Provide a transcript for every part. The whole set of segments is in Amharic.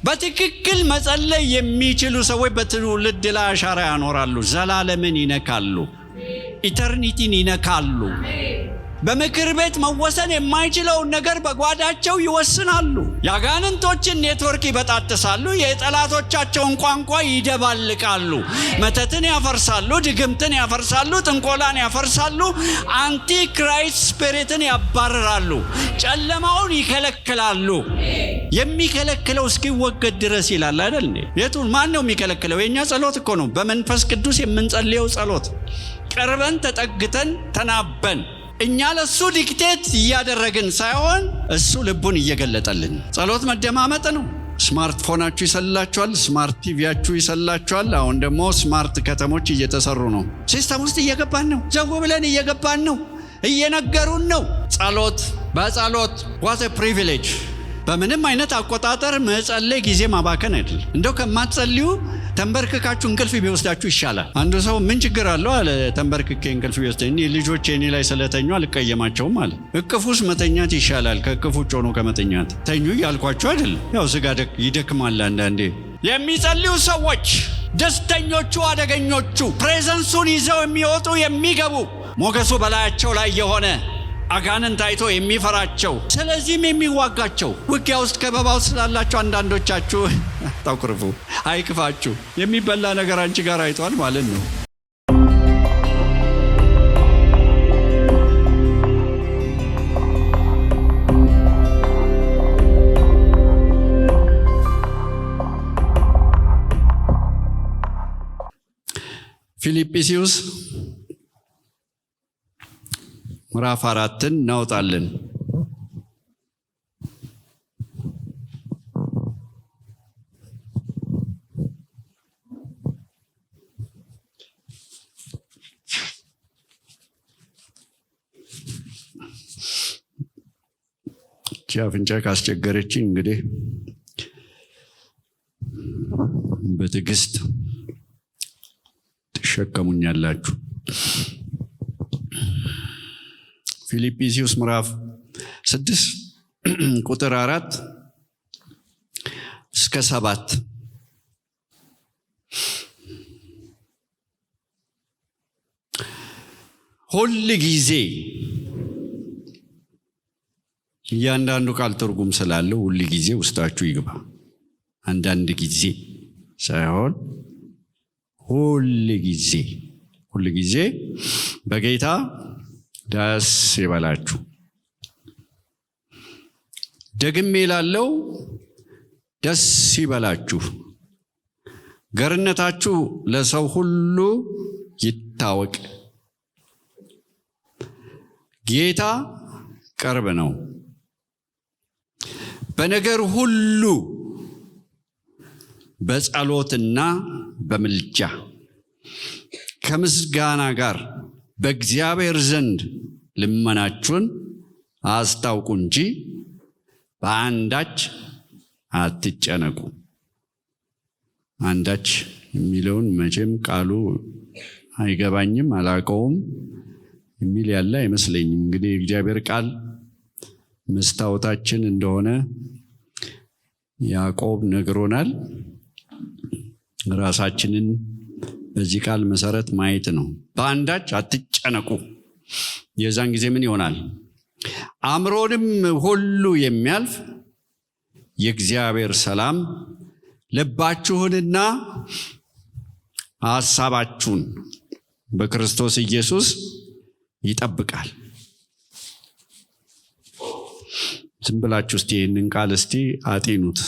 በትክክል መጸለይ የሚችሉ ሰዎች በትውልድ ላይ አሻራ ያኖራሉ። ዘላለምን ይነካሉ። ኢተርኒቲን ይነካሉ። በምክር ቤት መወሰን የማይችለውን ነገር በጓዳቸው ይወስናሉ። የአጋንንቶችን ኔትወርክ ይበጣጥሳሉ። የጠላቶቻቸውን ቋንቋ ይደባልቃሉ። መተትን ያፈርሳሉ። ድግምትን ያፈርሳሉ። ጥንቆላን ያፈርሳሉ። አንቲ ክራይስት ስፒሪትን ያባርራሉ። ጨለማውን ይከለክላሉ። የሚከለክለው እስኪወገድ ድረስ ይላል አይደል? የቱን ማን ነው የሚከለክለው? የኛ ጸሎት እኮ ነው። በመንፈስ ቅዱስ የምንጸልየው ጸሎት ቀርበን ተጠግተን ተናበን እኛ ለሱ ዲክቴት እያደረግን ሳይሆን እሱ ልቡን እየገለጠልን። ጸሎት መደማመጥ ነው። ስማርትፎናችሁ ይሰላችኋል። ስማርት ቲቪያችሁ ይሰላችኋል። አሁን ደግሞ ስማርት ከተሞች እየተሰሩ ነው። ሲስተም ውስጥ እየገባን ነው። ዘው ብለን እየገባን ነው። እየነገሩን ነው። ጸሎት በጸሎት what a privilege። በምንም አይነት አቆጣጠር መጸለይ ጊዜ ማባከን አይደል። እንደው ከማትጸልዩ ተንበርክካችሁ እንቅልፍ ቢወስዳችሁ ይሻላል። አንዱ ሰው ምን ችግር አለው አለ፣ ተንበርክኬ እንቅልፍ ቢወስደኝ ልጆቼ እኔ ላይ ስለተኙ አልቀየማቸውም አለ። እቅፍ ውስጥ መተኛት ይሻላል ከእቅፍ ውጭ ሆኖ ከመተኛት። ተኙ እያልኳቸው አይደል። ያው ስጋ ይደክማል አንዳንዴ። የሚጸልዩ ሰዎች ደስተኞቹ፣ አደገኞቹ፣ ፕሬዘንሱን ይዘው የሚወጡ የሚገቡ፣ ሞገሱ በላያቸው ላይ የሆነ አጋንንት አይቶ የሚፈራቸው፣ ስለዚህም የሚዋጋቸው። ውጊያ ውስጥ ከበባ ውስጥ ስላላችሁ አንዳንዶቻችሁ ታቁርፉ፣ አይክፋችሁ። የሚበላ ነገር አንቺ ጋር አይቷል ማለት ነው። ፊልጵስዩስ ምዕራፍ 4 እናወጣለን። አፍንጫ ካስቸገረችኝ እንግዲህ በትዕግስት ትሸከሙኛላችሁ። ፊልጵስዩስ ምዕራፍ 6 ቁጥር 4 እስከ 7 ሁል ጊዜ እያንዳንዱ ቃል ትርጉም ስላለው ሁል ጊዜ ውስጣችሁ ይግባ። አንዳንድ ጊዜ ሳይሆን ሁል ጊዜ በጌታ ደስ ይበላችሁ። ደግሜ እላለሁ ደስ ይበላችሁ። ገርነታችሁ ለሰው ሁሉ ይታወቅ። ጌታ ቅርብ ነው። በነገር ሁሉ በጸሎትና በምልጃ ከምስጋና ጋር በእግዚአብሔር ዘንድ ልመናችሁን አስታውቁ እንጂ በአንዳች አትጨነቁ። አንዳች የሚለውን መቼም ቃሉ አይገባኝም፣ አላውቀውም የሚል ያለ አይመስለኝም። እንግዲህ የእግዚአብሔር ቃል መስታወታችን እንደሆነ ያዕቆብ ነግሮናል። ራሳችንን በዚህ ቃል መሰረት ማየት ነው። በአንዳች አትጨነቁ። የዛን ጊዜ ምን ይሆናል? አእምሮንም ሁሉ የሚያልፍ የእግዚአብሔር ሰላም ልባችሁንና ሐሳባችሁን በክርስቶስ ኢየሱስ ይጠብቃል። ዝም ብላችሁ እስቲ ይህንን ቃል እስቲ አጤኑት።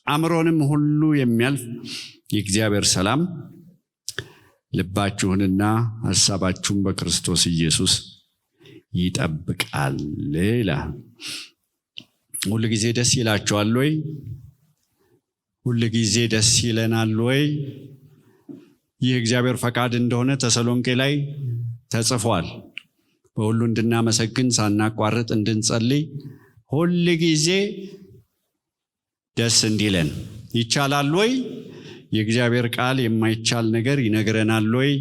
አእምሮንም ሁሉ የሚያልፍ የእግዚአብሔር ሰላም ልባችሁንና ሐሳባችሁን በክርስቶስ ኢየሱስ ይጠብቃል ይላል። ሁል ጊዜ ደስ ይላችኋል ወይ? ሁል ጊዜ ደስ ይለናል ወይ? ይህ እግዚአብሔር ፈቃድ እንደሆነ ተሰሎንቄ ላይ ተጽፏል። በሁሉ እንድናመሰግን ሳናቋርጥ እንድንጸልይ ሁል ጊዜ ደስ እንዲለን ይቻላል ወይ? የእግዚአብሔር ቃል የማይቻል ነገር ይነግረናል ወይ?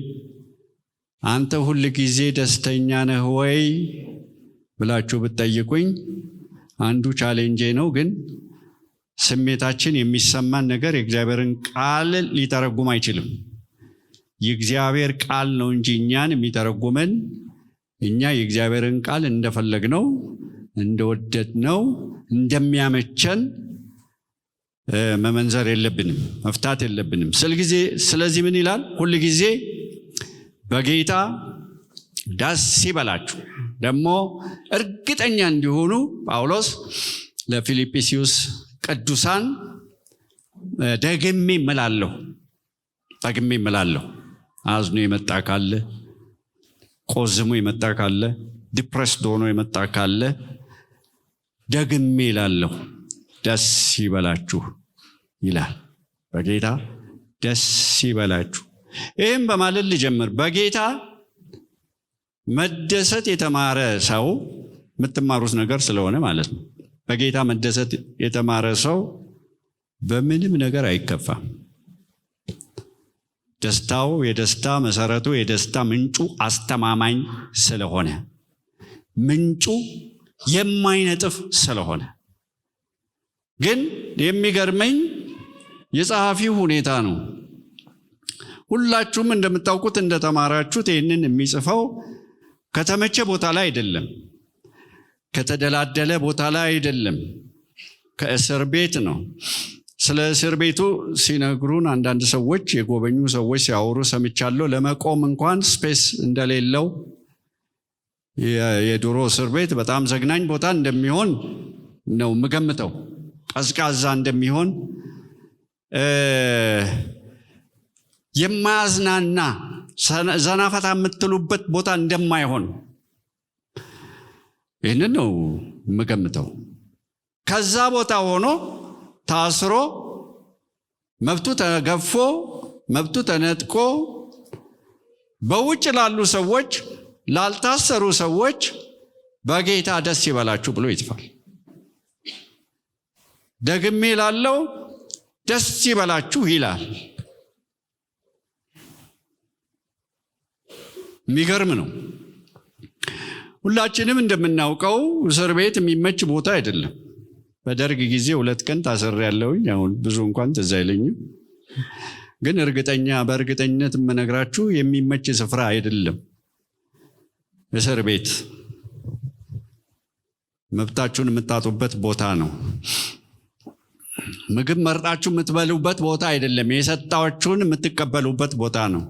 አንተ ሁል ጊዜ ደስተኛ ነህ ወይ ብላችሁ ብትጠይቁኝ አንዱ ቻሌንጄ ነው። ግን ስሜታችን የሚሰማን ነገር የእግዚአብሔርን ቃል ሊተረጉም አይችልም። የእግዚአብሔር ቃል ነው እንጂ እኛን የሚተረጉመን። እኛ የእግዚአብሔርን ቃል እንደፈለግነው እንደወደድነው እንደሚያመቸን መመንዘር የለብንም፣ መፍታት የለብንም። ስለዚህ ምን ይላል? ሁል ጊዜ በጌታ ደስ ይበላችሁ። ደግሞ እርግጠኛ እንዲሆኑ ጳውሎስ ለፊልጵስዩስ ቅዱሳን ደግሜ እምላለሁ። አዝኖ የመጣ ካለ፣ ቆዝሞ የመጣ ካለ፣ ዲፕሬስድ ሆኖ የመጣ ካለ ደግሜ እላለሁ ደስ ይበላችሁ ይላል። በጌታ ደስ ይበላችሁ። ይህም በማለት ልጀምር። በጌታ መደሰት የተማረ ሰው የምትማሩት ነገር ስለሆነ ማለት ነው። በጌታ መደሰት የተማረ ሰው በምንም ነገር አይከፋም። ደስታው የደስታ መሰረቱ፣ የደስታ ምንጩ አስተማማኝ ስለሆነ፣ ምንጩ የማይነጥፍ ስለሆነ። ግን የሚገርመኝ የጸሐፊው ሁኔታ ነው። ሁላችሁም እንደምታውቁት እንደተማራችሁት ይህንን የሚጽፈው ከተመቸ ቦታ ላይ አይደለም፣ ከተደላደለ ቦታ ላይ አይደለም፣ ከእስር ቤት ነው። ስለ እስር ቤቱ ሲነግሩን አንዳንድ ሰዎች፣ የጎበኙ ሰዎች ሲያወሩ ሰምቻለሁ። ለመቆም እንኳን ስፔስ እንደሌለው፣ የድሮ እስር ቤት በጣም ዘግናኝ ቦታ እንደሚሆን ነው የምገምተው። ቀዝቃዛ እንደሚሆን፣ የማያዝናና ዘናፈታ የምትሉበት ቦታ እንደማይሆን ይህንን ነው የምገምተው። ከዛ ቦታ ሆኖ ታስሮ መብቱ ተገፎ መብቱ ተነጥቆ በውጭ ላሉ ሰዎች፣ ላልታሰሩ ሰዎች በጌታ ደስ ይበላችሁ ብሎ ይጽፋል። ደግሜ ላለው ደስ ይበላችሁ ይላል። የሚገርም ነው። ሁላችንም እንደምናውቀው እስር ቤት የሚመች ቦታ አይደለም። በደርግ ጊዜ 2 ቀን ታስሬያለሁኝ። አሁን ብዙ እንኳን ትዝ አይለኝም፣ ግን በእርግጠኝነት የምነግራችሁ የሚመች ስፍራ አይደለም እስር ቤት። መብታችሁን የምታጡበት ቦታ ነው። ምግብ መርጣችሁ የምትበሉበት ቦታ አይደለም። የሰጣችሁን የምትቀበሉበት ቦታ ነው።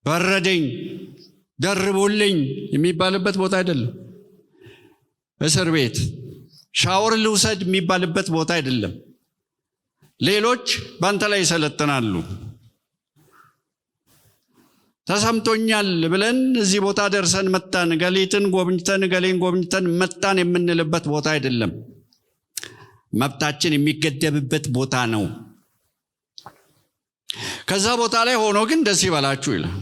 በረደኝ ደርቡልኝ የሚባልበት ቦታ አይደለም እስር ቤት። ሻወር ልውሰድ የሚባልበት ቦታ አይደለም። ሌሎች ባንተ ላይ ይሰለጥናሉ። ተሰምቶኛል ብለን እዚህ ቦታ ደርሰን መጣን፣ ገሌን ጎብኝተን መጣን የምንልበት ቦታ አይደለም። መብታችን የሚገደብበት ቦታ ነው። ከዛ ቦታ ላይ ሆኖ ግን ደስ ይበላችሁ ይላል።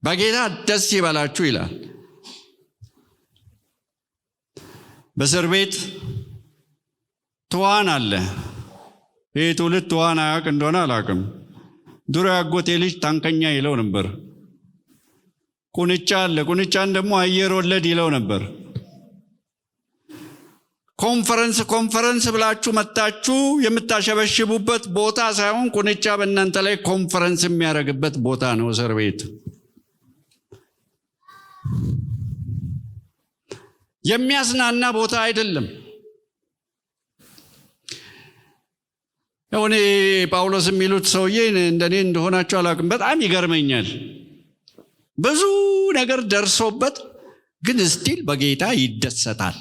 በጌታ ደስ ይበላችሁ ይላል። በእስር ቤት ትዋን አለ። ይህ ትውልድ ትዋን አያውቅ እንደሆነ አላውቅም። ድሮ ያጎቴ ልጅ ታንከኛ ይለው ነበር። ቁንጫ አለ። ቁንጫን ደግሞ አየር ወለድ ይለው ነበር። ኮንፈረንስ ብላችሁ መጣችሁ የምታሸበሽቡበት ቦታ ሳይሆን ቁንጫ በእናንተ ላይ ኮንፈረንስ የሚያደርግበት ቦታ ነው እስር ቤት። የሚያዝናና ቦታ አይደለም። እኔ ጳውሎስ የሚሉት ሰውዬ እንደኔ እንደሆናችሁ አላውቅም፣ በጣም ይገርመኛል። ብዙ ነገር ደርሶበት ግን ስቲል በጌታ ይደሰታል።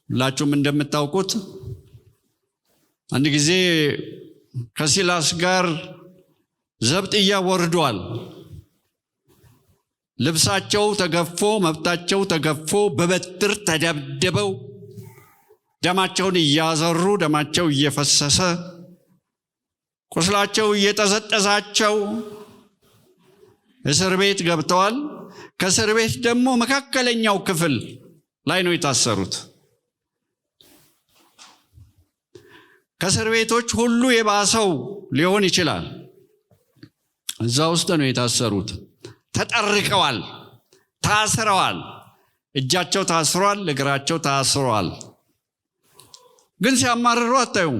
ሁላችሁም እንደምታውቁት አንድ ጊዜ ከሲላስ ጋር ዘብጥያ ወርዷል። ልብሳቸው ተገፎ መብታቸው ተገፎ በበትር ተደብድበው ደማቸውን እያዘሩ ደማቸው እየፈሰሰ ቁስላቸው እየጠዘጠዛቸው እስር ቤት ገብተዋል። ከእስር ቤት ደግሞ መካከለኛው ክፍል ላይ ነው የታሰሩት። ከእስር ቤቶች ሁሉ የባሰው ሊሆን ይችላል። እዛ ውስጥ ነው የታሰሩት። ተጠርቀዋል፣ ታስረዋል። እጃቸው ታስሯል፣ እግራቸው ታስሯል። ግን ሲያማርሩ አታዩም።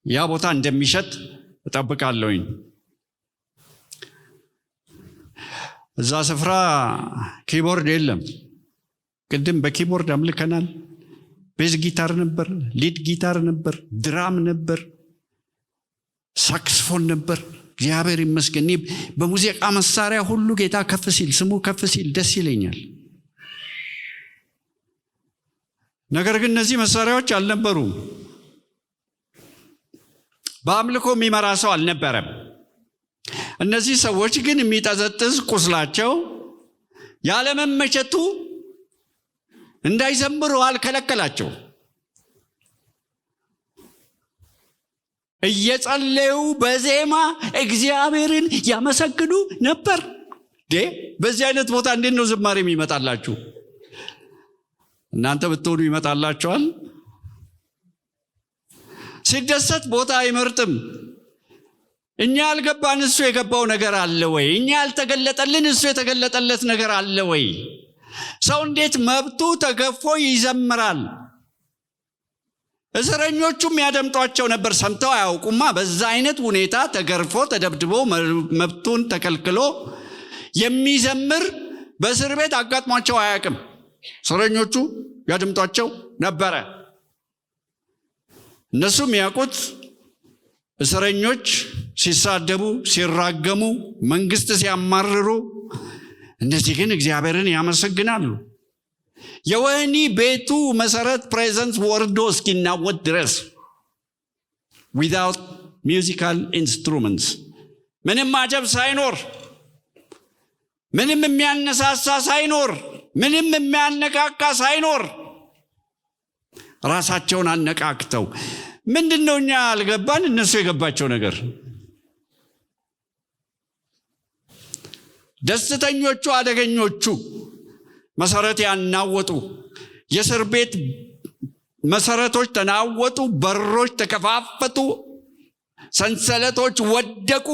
ያ ቦታ እንደሚሸጥ እጠብቃለሁኝ። እዛ ስፍራ ኪቦርድ የለም። ቅድም በኪቦርድ አምልከናል። ቤዝ ጊታር ነበር፣ ሊድ ጊታር ነበር፣ ድራም ነበር፣ ሳክስፎን ነበር። እግዚአብሔር ይመስገን። በሙዚቃ መሳሪያ ሁሉ ጌታ ከፍ ሲል፣ ስሙ ከፍ ሲል ደስ ይለኛል። ነገር ግን እነዚህ መሳሪያዎች አልነበሩም። በአምልኮ የሚመራ ሰው አልነበረም። እነዚህ ሰዎች ግን የሚጠዘጥዝ ቁስላቸው ያለመመቸቱ እንዳይዘምሩ አልከለከላቸው። እየጸለዩ በዜማ እግዚአብሔርን ያመሰግኑ ነበር። በዚህ አይነት ቦታ እንዴት ነው ዝማሬ የሚመጣላችሁ? እናንተ ብትሆኑ ይመጣላችኋል። ሲደሰት ቦታ አይመርጥም። እኛ ያልገባን እሱ የገባው ነገር አለ ወይ? እኛ ያልተገለጠልን እሱ የተገለጠለት ነገር አለ ወይ? ሰው እንዴት መብቱ ተገፎ ይዘምራል? እስረኞቹም ያደምጧቸው ነበር። ሰምተው አያውቁማ። በዛ አይነት ሁኔታ ተገርፎ ተደብድቦ መብቱን ተከልክሎ የሚዘምር በእስር ቤት አጋጥሟቸው አያውቅም። እስረኞቹ ያደምጧቸው ነበረ። እነሱም ያውቁት እስረኞች ሲሳደቡ፣ ሲራገሙ፣ መንግስት ሲያማርሩ፣ እነዚህ ግን እግዚአብሔርን ያመሰግናሉ። የወህኒ ቤቱ መሰረት ፕሬዘንስ ወርዶ እስኪናወጥ ድረስ ዊዛውት ሚውዚካል ኢንስትሩመንትስ፣ ምንም አጀብ ሳይኖር፣ ምንም የሚያነሳሳ ሳይኖር፣ ምንም የሚያነቃቃ ሳይኖር ራሳቸውን አነቃቅተው ምንድነው እኛ አልገባን እነሱ የገባቸው ነገር? ደስተኞቹ አደገኞቹ መሰረት ያናወጡ፣ የእስር ቤት መሰረቶች ተናወጡ፣ በሮች ተከፋፈቱ፣ ሰንሰለቶች ወደቁ።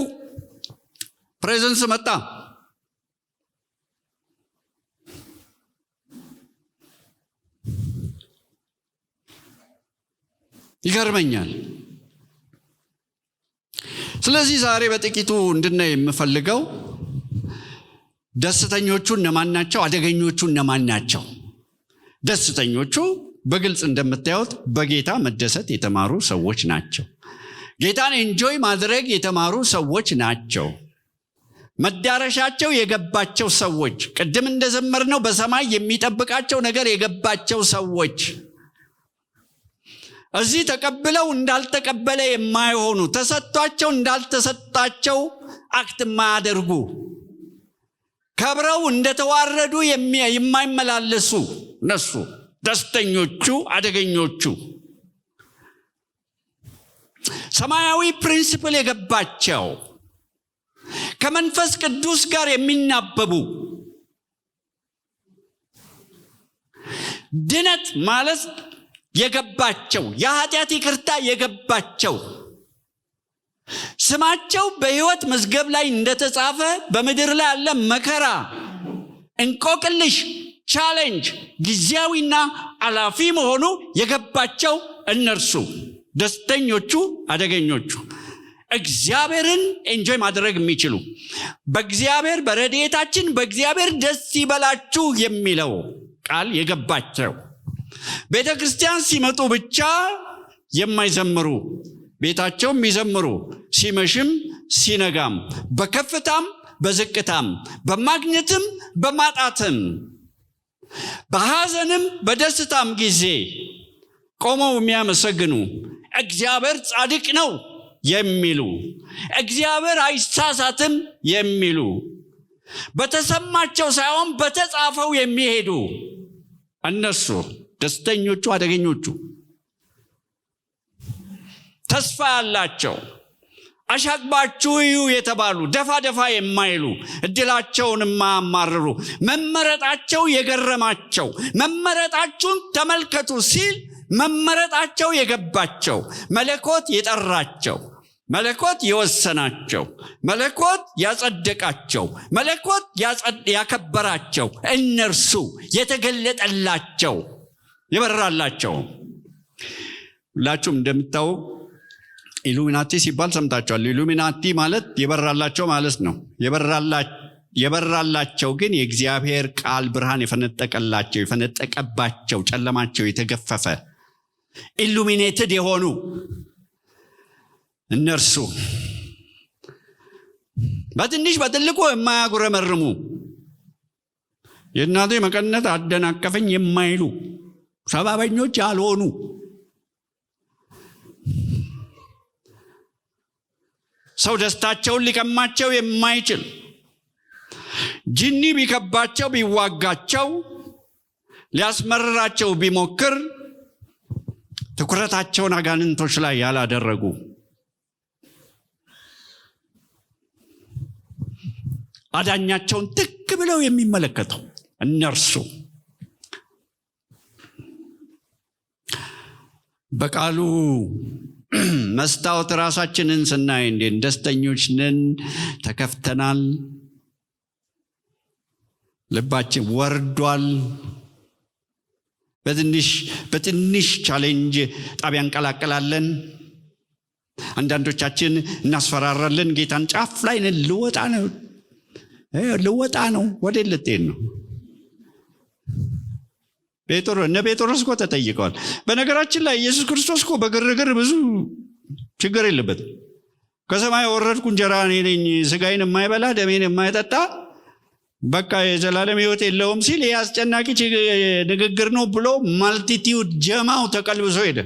ፕሬዘንስ መጣ። ይገርመኛል። ስለዚህ ዛሬ በጥቂቱ እንድናይ የምፈልገው ደስተኞቹ እነማን ናቸው? አደገኞቹ እነማን ናቸው? ደስተኞቹ በግልጽ እንደምታዩት በጌታ መደሰት የተማሩ ሰዎች ናቸው። ጌታን ኤንጆይ ማድረግ የተማሩ ሰዎች ናቸው። መዳረሻቸው የገባቸው ሰዎች፣ ቅድም እንደዘመርነው በሰማይ የሚጠብቃቸው ነገር የገባቸው ሰዎች፣ እዚህ ተቀብለው እንዳልተቀበለ የማይሆኑ፣ ተሰጥቷቸው እንዳልተሰጣቸው አክት የማያደርጉ፣ ከብረው እንደተዋረዱ የማይመላለሱ እነሱ ደስተኞቹ አደገኞቹ። ሰማያዊ ፕሪንሲፕል የገባቸው፣ ከመንፈስ ቅዱስ ጋር የሚናበቡ፣ ድነት ማለት የገባቸው፣ የኃጢአት ይቅርታ የገባቸው፣ ስማቸው በሕይወት መዝገብ ላይ እንደተጻፈ በምድር ላይ ያለ መከራ፣ እንቆቅልሽ፣ ቻሌንጅ ጊዜያዊና አላፊ መሆኑ የገባቸው እነርሱ ደስተኞቹ አደገኞቹ። እግዚአብሔርን ኤንጆይ ማድረግ የሚችሉ፣ በእግዚአብሔር በረድኤታችን በእግዚአብሔር ደስ ይበላችሁ የሚለው ቃል የገባቸው፣ ቤተ ክርስቲያን ሲመጡ ብቻ የማይዘምሩ፣ ቤታቸው የሚዘምሩ ሲመሽም ሲነጋም፣ በከፍታም በዝቅታም፣ በማግኘትም በማጣትም፣ በሐዘንም በደስታም ጊዜ ቆመው የሚያመሰግኑ፣ እግዚአብሔር ጻድቅ ነው የሚሉ፣ እግዚአብሔር አይሳሳትም የሚሉ፣ በተሰማቸው ሳይሆን በተጻፈው የሚሄዱ እነሱ ደስተኞቹ አደገኞቹ። ተስፋ ያላቸው፣ አሻቅባችሁ እዩ የተባሉ፣ ደፋ ደፋ የማይሉ፣ እድላቸውን የማያማርሩ፣ መመረጣቸው የገረማቸው፣ መመረጣችሁን ተመልከቱ ሲል መመረጣቸው የገባቸው፣ መለኮት የጠራቸው፣ መለኮት የወሰናቸው፣ መለኮት ያጸደቃቸው፣ መለኮት ያከበራቸው፣ እነርሱ የተገለጠላቸው፣ የበራላቸው ሁላችሁም እንደምታውቁ ኢሉሚናቲ ሲባል ሰምታችኋል። ኢሉሚናቲ ማለት የበራላቸው ማለት ነው። የበራላቸው ግን የእግዚአብሔር ቃል ብርሃን የፈነጠቀላቸው የፈነጠቀባቸው ጨለማቸው የተገፈፈ ኢሉሚኔትድ የሆኑ እነርሱ በትንሽ በትልቁ የማያጉረመርሙ የእናቴ መቀነት አደናቀፈኝ የማይሉ ሰባበኞች ያልሆኑ ሰው ደስታቸውን ሊቀማቸው የማይችል ጂኒ ቢከባቸው ቢዋጋቸው ሊያስመርራቸው ቢሞክር ትኩረታቸውን አጋንንቶች ላይ ያላደረጉ አዳኛቸውን ትክ ብለው የሚመለከቱ እነርሱ በቃሉ መስታወት ራሳችንን ስናይ እንዴት ደስተኞች ነን፣ ተከፍተናል፣ ልባችን ወርዷል። በትንሽ ቻሌንጅ ጣቢያ እንቀላቀላለን። አንዳንዶቻችን እናስፈራራለን። ጌታን ጫፍ ላይ ነን፣ ልወጣ ነው። ወዴት ልትሄድ ነው? ጴጥሮስ እኮ ተጠይቀዋል። በነገራችን ላይ ኢየሱስ ክርስቶስ እኮ በግርግር ብዙ ችግር የለበትም። ከሰማይ ወረድኩ እንጀራ እኔ ነኝ፣ ስጋዬን የማይበላ ደሜን የማይጠጣ በቃ የዘላለም ሕይወት የለውም ሲል ይህ አስጨናቂ ንግግር ነው ብሎ ማልቲቲዩድ ጀማው ተቀልብሶ ሄደ።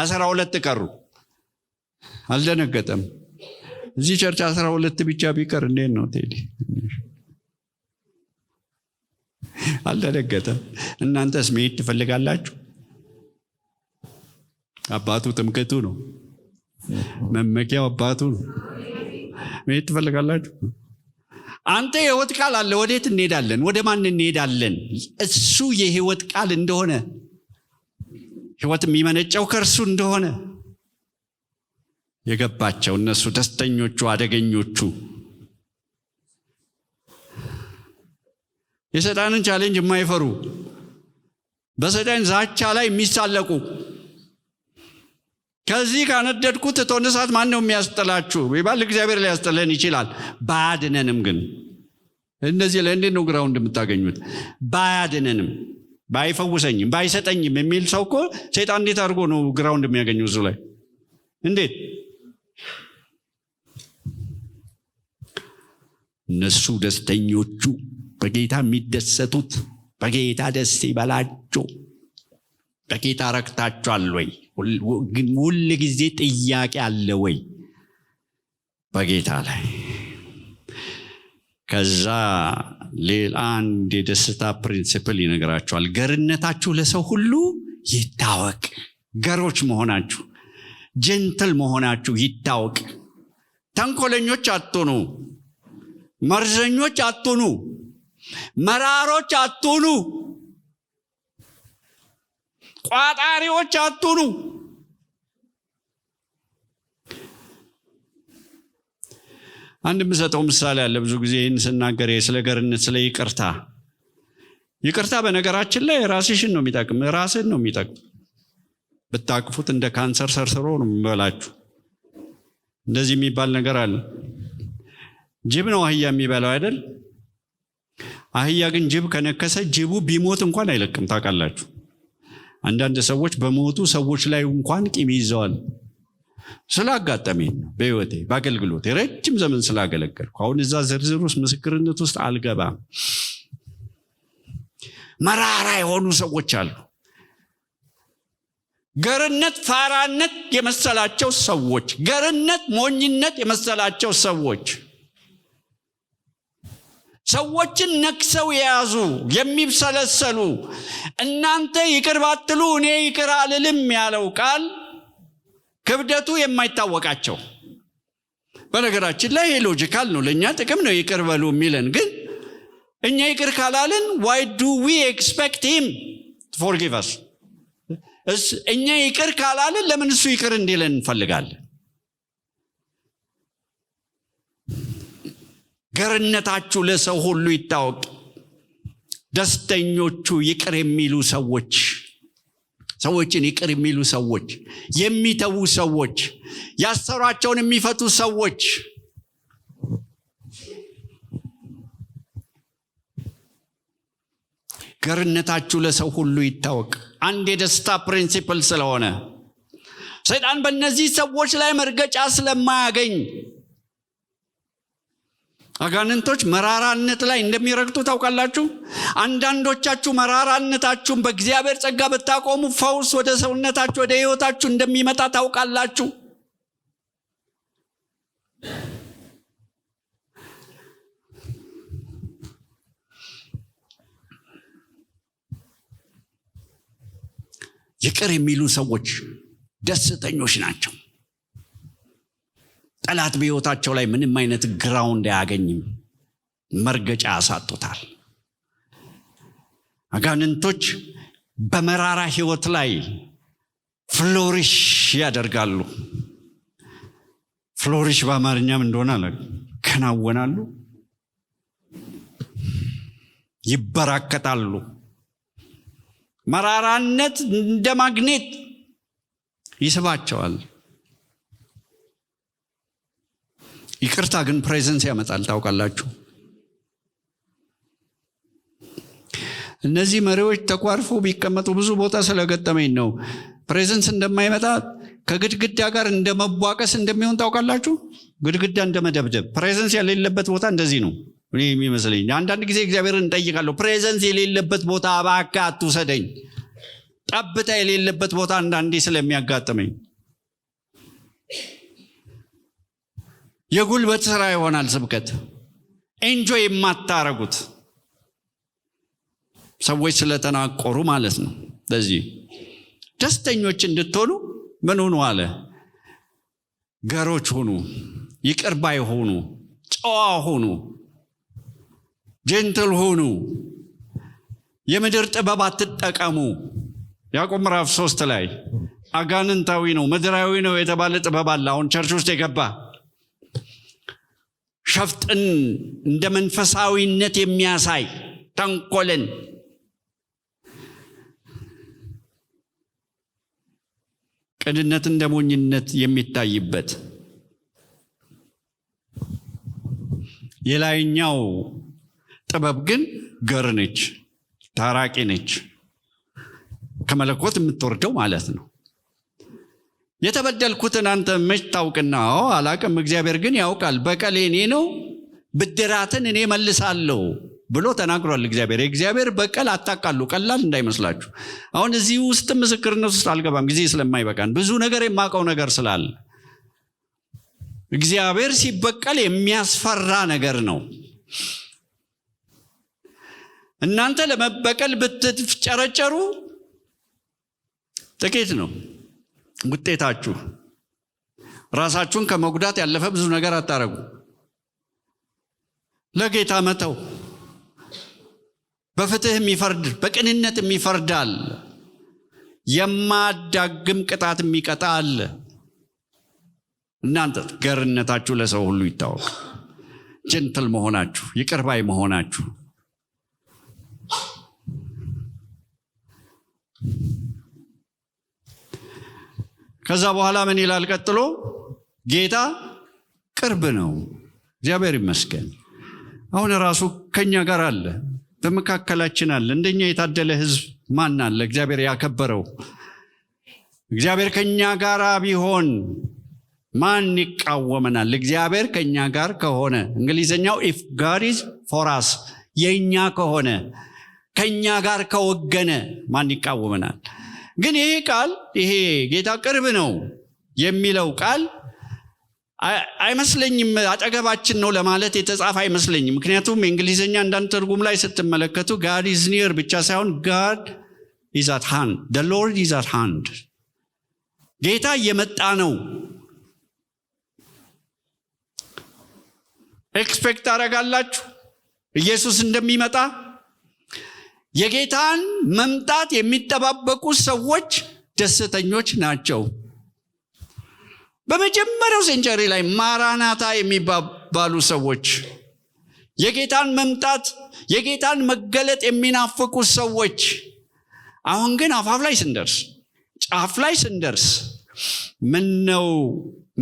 12 ቀሩ። አልደነገጠም። እዚህ ቸርች 12 ብቻ ቢቀር እንዴት ነው ቴዲ? አልደነገጠም። እናንተስ መሄድ ትፈልጋላችሁ? አባቱ ትምክህቱ ነው፣ መመኪያው አባቱ ነው። መሄድ ትፈልጋላችሁ? አንተ የሕይወት ቃል አለ። ወዴት እንሄዳለን? ወደ ማን እንሄዳለን? እሱ የሕይወት ቃል እንደሆነ ሕይወት የሚመነጨው ከእርሱ እንደሆነ የገባቸው እነሱ ደስተኞቹ፣ አደገኞቹ የሰይጣንን ቻሌንጅ የማይፈሩ በሰይጣን ዛቻ ላይ የሚሳለቁ ከዚህ ካነደድኩት እቶነ እሳት ማን ነው የሚያስጥላችሁ ቢባል እግዚአብሔር ሊያስጥለን ይችላል። ባያድነንም ግን እነዚህ ላይ እንዴት ነው ግራውንድ የምታገኙት? ባያድነንም፣ ባይፈውሰኝም፣ ባይሰጠኝም የሚል ሰው እኮ ሰይጣን እንዴት አድርጎ ነው ግራውንድ የሚያገኘው? እሱ ላይ እንዴት? እነሱ ደስተኞቹ፣ በጌታ የሚደሰቱት፣ በጌታ ደስ ይበላቸው። በጌታ ረክታችኋል ወይ? ሁል ጊዜ ጥያቄ አለ ወይ በጌታ ላይ? ከዛ ሌላ አንድ የደስታ ፕሪንሲፕል ይነግራችኋል። ገርነታችሁ ለሰው ሁሉ ይታወቅ። ገሮች መሆናችሁ፣ ጀንትል መሆናችሁ ይታወቅ። ተንኮለኞች አትሁኑ፣ መርዘኞች አትሁኑ፣ መራሮች አትሁኑ፣ ቋጣሪዎች አትሁኑ። አንድ የምሰጠው ምሳሌ አለ። ብዙ ጊዜ ይህን ስናገር ስለ ገርነት፣ ስለ ይቅርታ። ይቅርታ በነገራችን ላይ ራስሽን ነው የሚጠቅም፣ ራስን ነው የሚጠቅም። ብታቅፉት እንደ ካንሰር ሰርስሮ ነው የሚበላችሁ። እንደዚህ የሚባል ነገር አለ። ጅብ ነው አህያ የሚበላው አይደል? አህያ ግን ጅብ ከነከሰ ጅቡ ቢሞት እንኳን አይለቅም። ታውቃላችሁ? አንዳንድ ሰዎች በሞቱ ሰዎች ላይ እንኳን ቂም ይዘዋል። ስላጋጠመኝ ነው በህይወቴ በአገልግሎቴ ረጅም ዘመን ስላገለገልኩ። አሁን እዛ ዝርዝር ውስጥ ምስክርነት ውስጥ አልገባም። መራራ የሆኑ ሰዎች አሉ። ገርነት ፋራነት የመሰላቸው ሰዎች፣ ገርነት ሞኝነት የመሰላቸው ሰዎች፣ ሰዎችን ነክሰው የያዙ የሚብሰለሰሉ። እናንተ ይቅር ባትሉ እኔ ይቅር አልልም ያለው ቃል ክብደቱ የማይታወቃቸው። በነገራችን ላይ ሎጂካል ነው፣ ለእኛ ጥቅም ነው ይቅር በሉ የሚለን። ግን እኛ ይቅር ካላልን why do we expect him to forgive us? እኛ ይቅር ካላልን ለምን እሱ ይቅር እንዲለን እንፈልጋለን? ገርነታችሁ ለሰው ሁሉ ይታወቅ። ደስተኞቹ፣ ይቅር የሚሉ ሰዎች፣ ሰዎችን ይቅር የሚሉ ሰዎች፣ የሚተዉ ሰዎች፣ ያሰሯቸውን የሚፈቱ ሰዎች። ገርነታችሁ ለሰው ሁሉ ይታወቅ። አንድ የደስታ ፕሪንሲፕል ስለሆነ ሰይጣን በእነዚህ ሰዎች ላይ መርገጫ ስለማያገኝ አጋንንቶች መራራነት ላይ እንደሚረግጡ ታውቃላችሁ። አንዳንዶቻችሁ መራራነታችሁን በእግዚአብሔር ጸጋ ብታቆሙ ፈውስ ወደ ሰውነታችሁ ወደ ሕይወታችሁ እንደሚመጣ ታውቃላችሁ። ይቅር የሚሉ ሰዎች ደስተኞች ናቸው። ጠላት በሕይወታቸው ላይ ምንም አይነት ግራውንድ አያገኝም፣ መርገጫ ያሳጡታል። አጋንንቶች በመራራ ሕይወት ላይ ፍሎሪሽ ያደርጋሉ። ፍሎሪሽ በአማርኛም እንደሆነ አለ ከናወናሉ፣ ይበራከታሉ። መራራነት እንደ ማግኔት ይስባቸዋል። ይቅርታ ግን ፕሬዘንስ ያመጣል። ታውቃላችሁ እነዚህ መሪዎች ተቋርፎ ቢቀመጡ ብዙ ቦታ ስለገጠመኝ ነው። ፕሬዘንስ እንደማይመጣ ከግድግዳ ጋር እንደመቧቀስ እንደሚሆን ታውቃላችሁ። ግድግዳ እንደመደብደብ። ፕሬዘንስ የሌለበት ቦታ እንደዚህ ነው እኔ የሚመስለኝ። አንዳንድ ጊዜ እግዚአብሔርን እንጠይቃለሁ፣ ፕሬዘንስ የሌለበት ቦታ እባክህ አትውሰደኝ። ጠብታ የሌለበት ቦታ አንዳንዴ ስለሚያጋጥመኝ የጉልበት ስራ ይሆናል ስብከት። ኤንጆይ የማታረጉት ሰዎች ስለተናቆሩ ማለት ነው። ለዚህ ደስተኞች እንድትሆኑ ምን ሁኑ አለ? ገሮች ሁኑ፣ ይቅር ባይ ሁኑ፣ ጨዋ ሁኑ፣ ጀንትል ሁኑ፣ የምድር ጥበብ አትጠቀሙ። ያዕቆብ ምዕራፍ 3 ላይ አጋንንታዊ ነው ምድራዊ ነው የተባለ ጥበብ አለ። አሁን ቸርች ውስጥ የገባ ሸፍጥን እንደ መንፈሳዊነት የሚያሳይ ተንኮልን፣ ቅንነት እንደ ሞኝነት የሚታይበት። የላይኛው ጥበብ ግን ገር ነች፣ ታራቂ ነች፣ ከመለኮት የምትወርደው ማለት ነው። የተበደልኩትን አንተ መች ታውቅና? አላቅም፣ እግዚአብሔር ግን ያውቃል። በቀል እኔ ነው፣ ብድራትን እኔ መልሳለሁ ብሎ ተናግሯል እግዚአብሔር። የእግዚአብሔር በቀል አታቃሉ፣ ቀላል እንዳይመስላችሁ። አሁን እዚህ ውስጥ ምስክርነት ውስጥ አልገባም ጊዜ ስለማይበቃን፣ ብዙ ነገር የማውቀው ነገር ስላለ። እግዚአብሔር ሲበቀል የሚያስፈራ ነገር ነው። እናንተ ለመበቀል ብትጨረጨሩ ጥቂት ነው ውጤታችሁ። ራሳችሁን ከመጉዳት ያለፈ ብዙ ነገር አታረጉ። ለጌታ መተው። በፍትህ የሚፈርድ በቅንነት የሚፈርዳል። የማዳግም ቅጣት የሚቀጣ አለ። እናንተ ገርነታችሁ ለሰው ሁሉ ይታወቅ። ጀንትል መሆናችሁ፣ ይቅር ባይ መሆናችሁ። ከዛ በኋላ ምን ይላል ቀጥሎ? ጌታ ቅርብ ነው። እግዚአብሔር ይመስገን። አሁን ራሱ ከኛ ጋር አለ፣ በመካከላችን አለ። እንደኛ የታደለ ሕዝብ ማን አለ? እግዚአብሔር ያከበረው። እግዚአብሔር ከኛ ጋር ቢሆን ማን ይቃወመናል? እግዚአብሔር ከኛ ጋር ከሆነ፣ እንግሊዘኛው if God is for us፣ የኛ ከሆነ ከኛ ጋር ከወገነ ማን ይቃወመናል? ግን ይሄ ቃል ይሄ ጌታ ቅርብ ነው የሚለው ቃል አይመስለኝም አጠገባችን ነው ለማለት የተጻፈ አይመስለኝም። ምክንያቱም እንግሊዘኛ አንዳንድ ትርጉም ላይ ስትመለከቱ God is near ብቻ ሳይሆን God is at hand፣ the Lord is at hand። ጌታ እየመጣ ነው። ኤክስፔክት አደርጋላችሁ ኢየሱስ እንደሚመጣ። የጌታን መምጣት የሚጠባበቁ ሰዎች ደስተኞች ናቸው። በመጀመሪያው ሴንቸሪ ላይ ማራናታ የሚባሉ ሰዎች፣ የጌታን መምጣት የጌታን መገለጥ የሚናፍቁ ሰዎች፣ አሁን ግን አፋፍ ላይ ስንደርስ ጫፍ ላይ ስንደርስ ምነው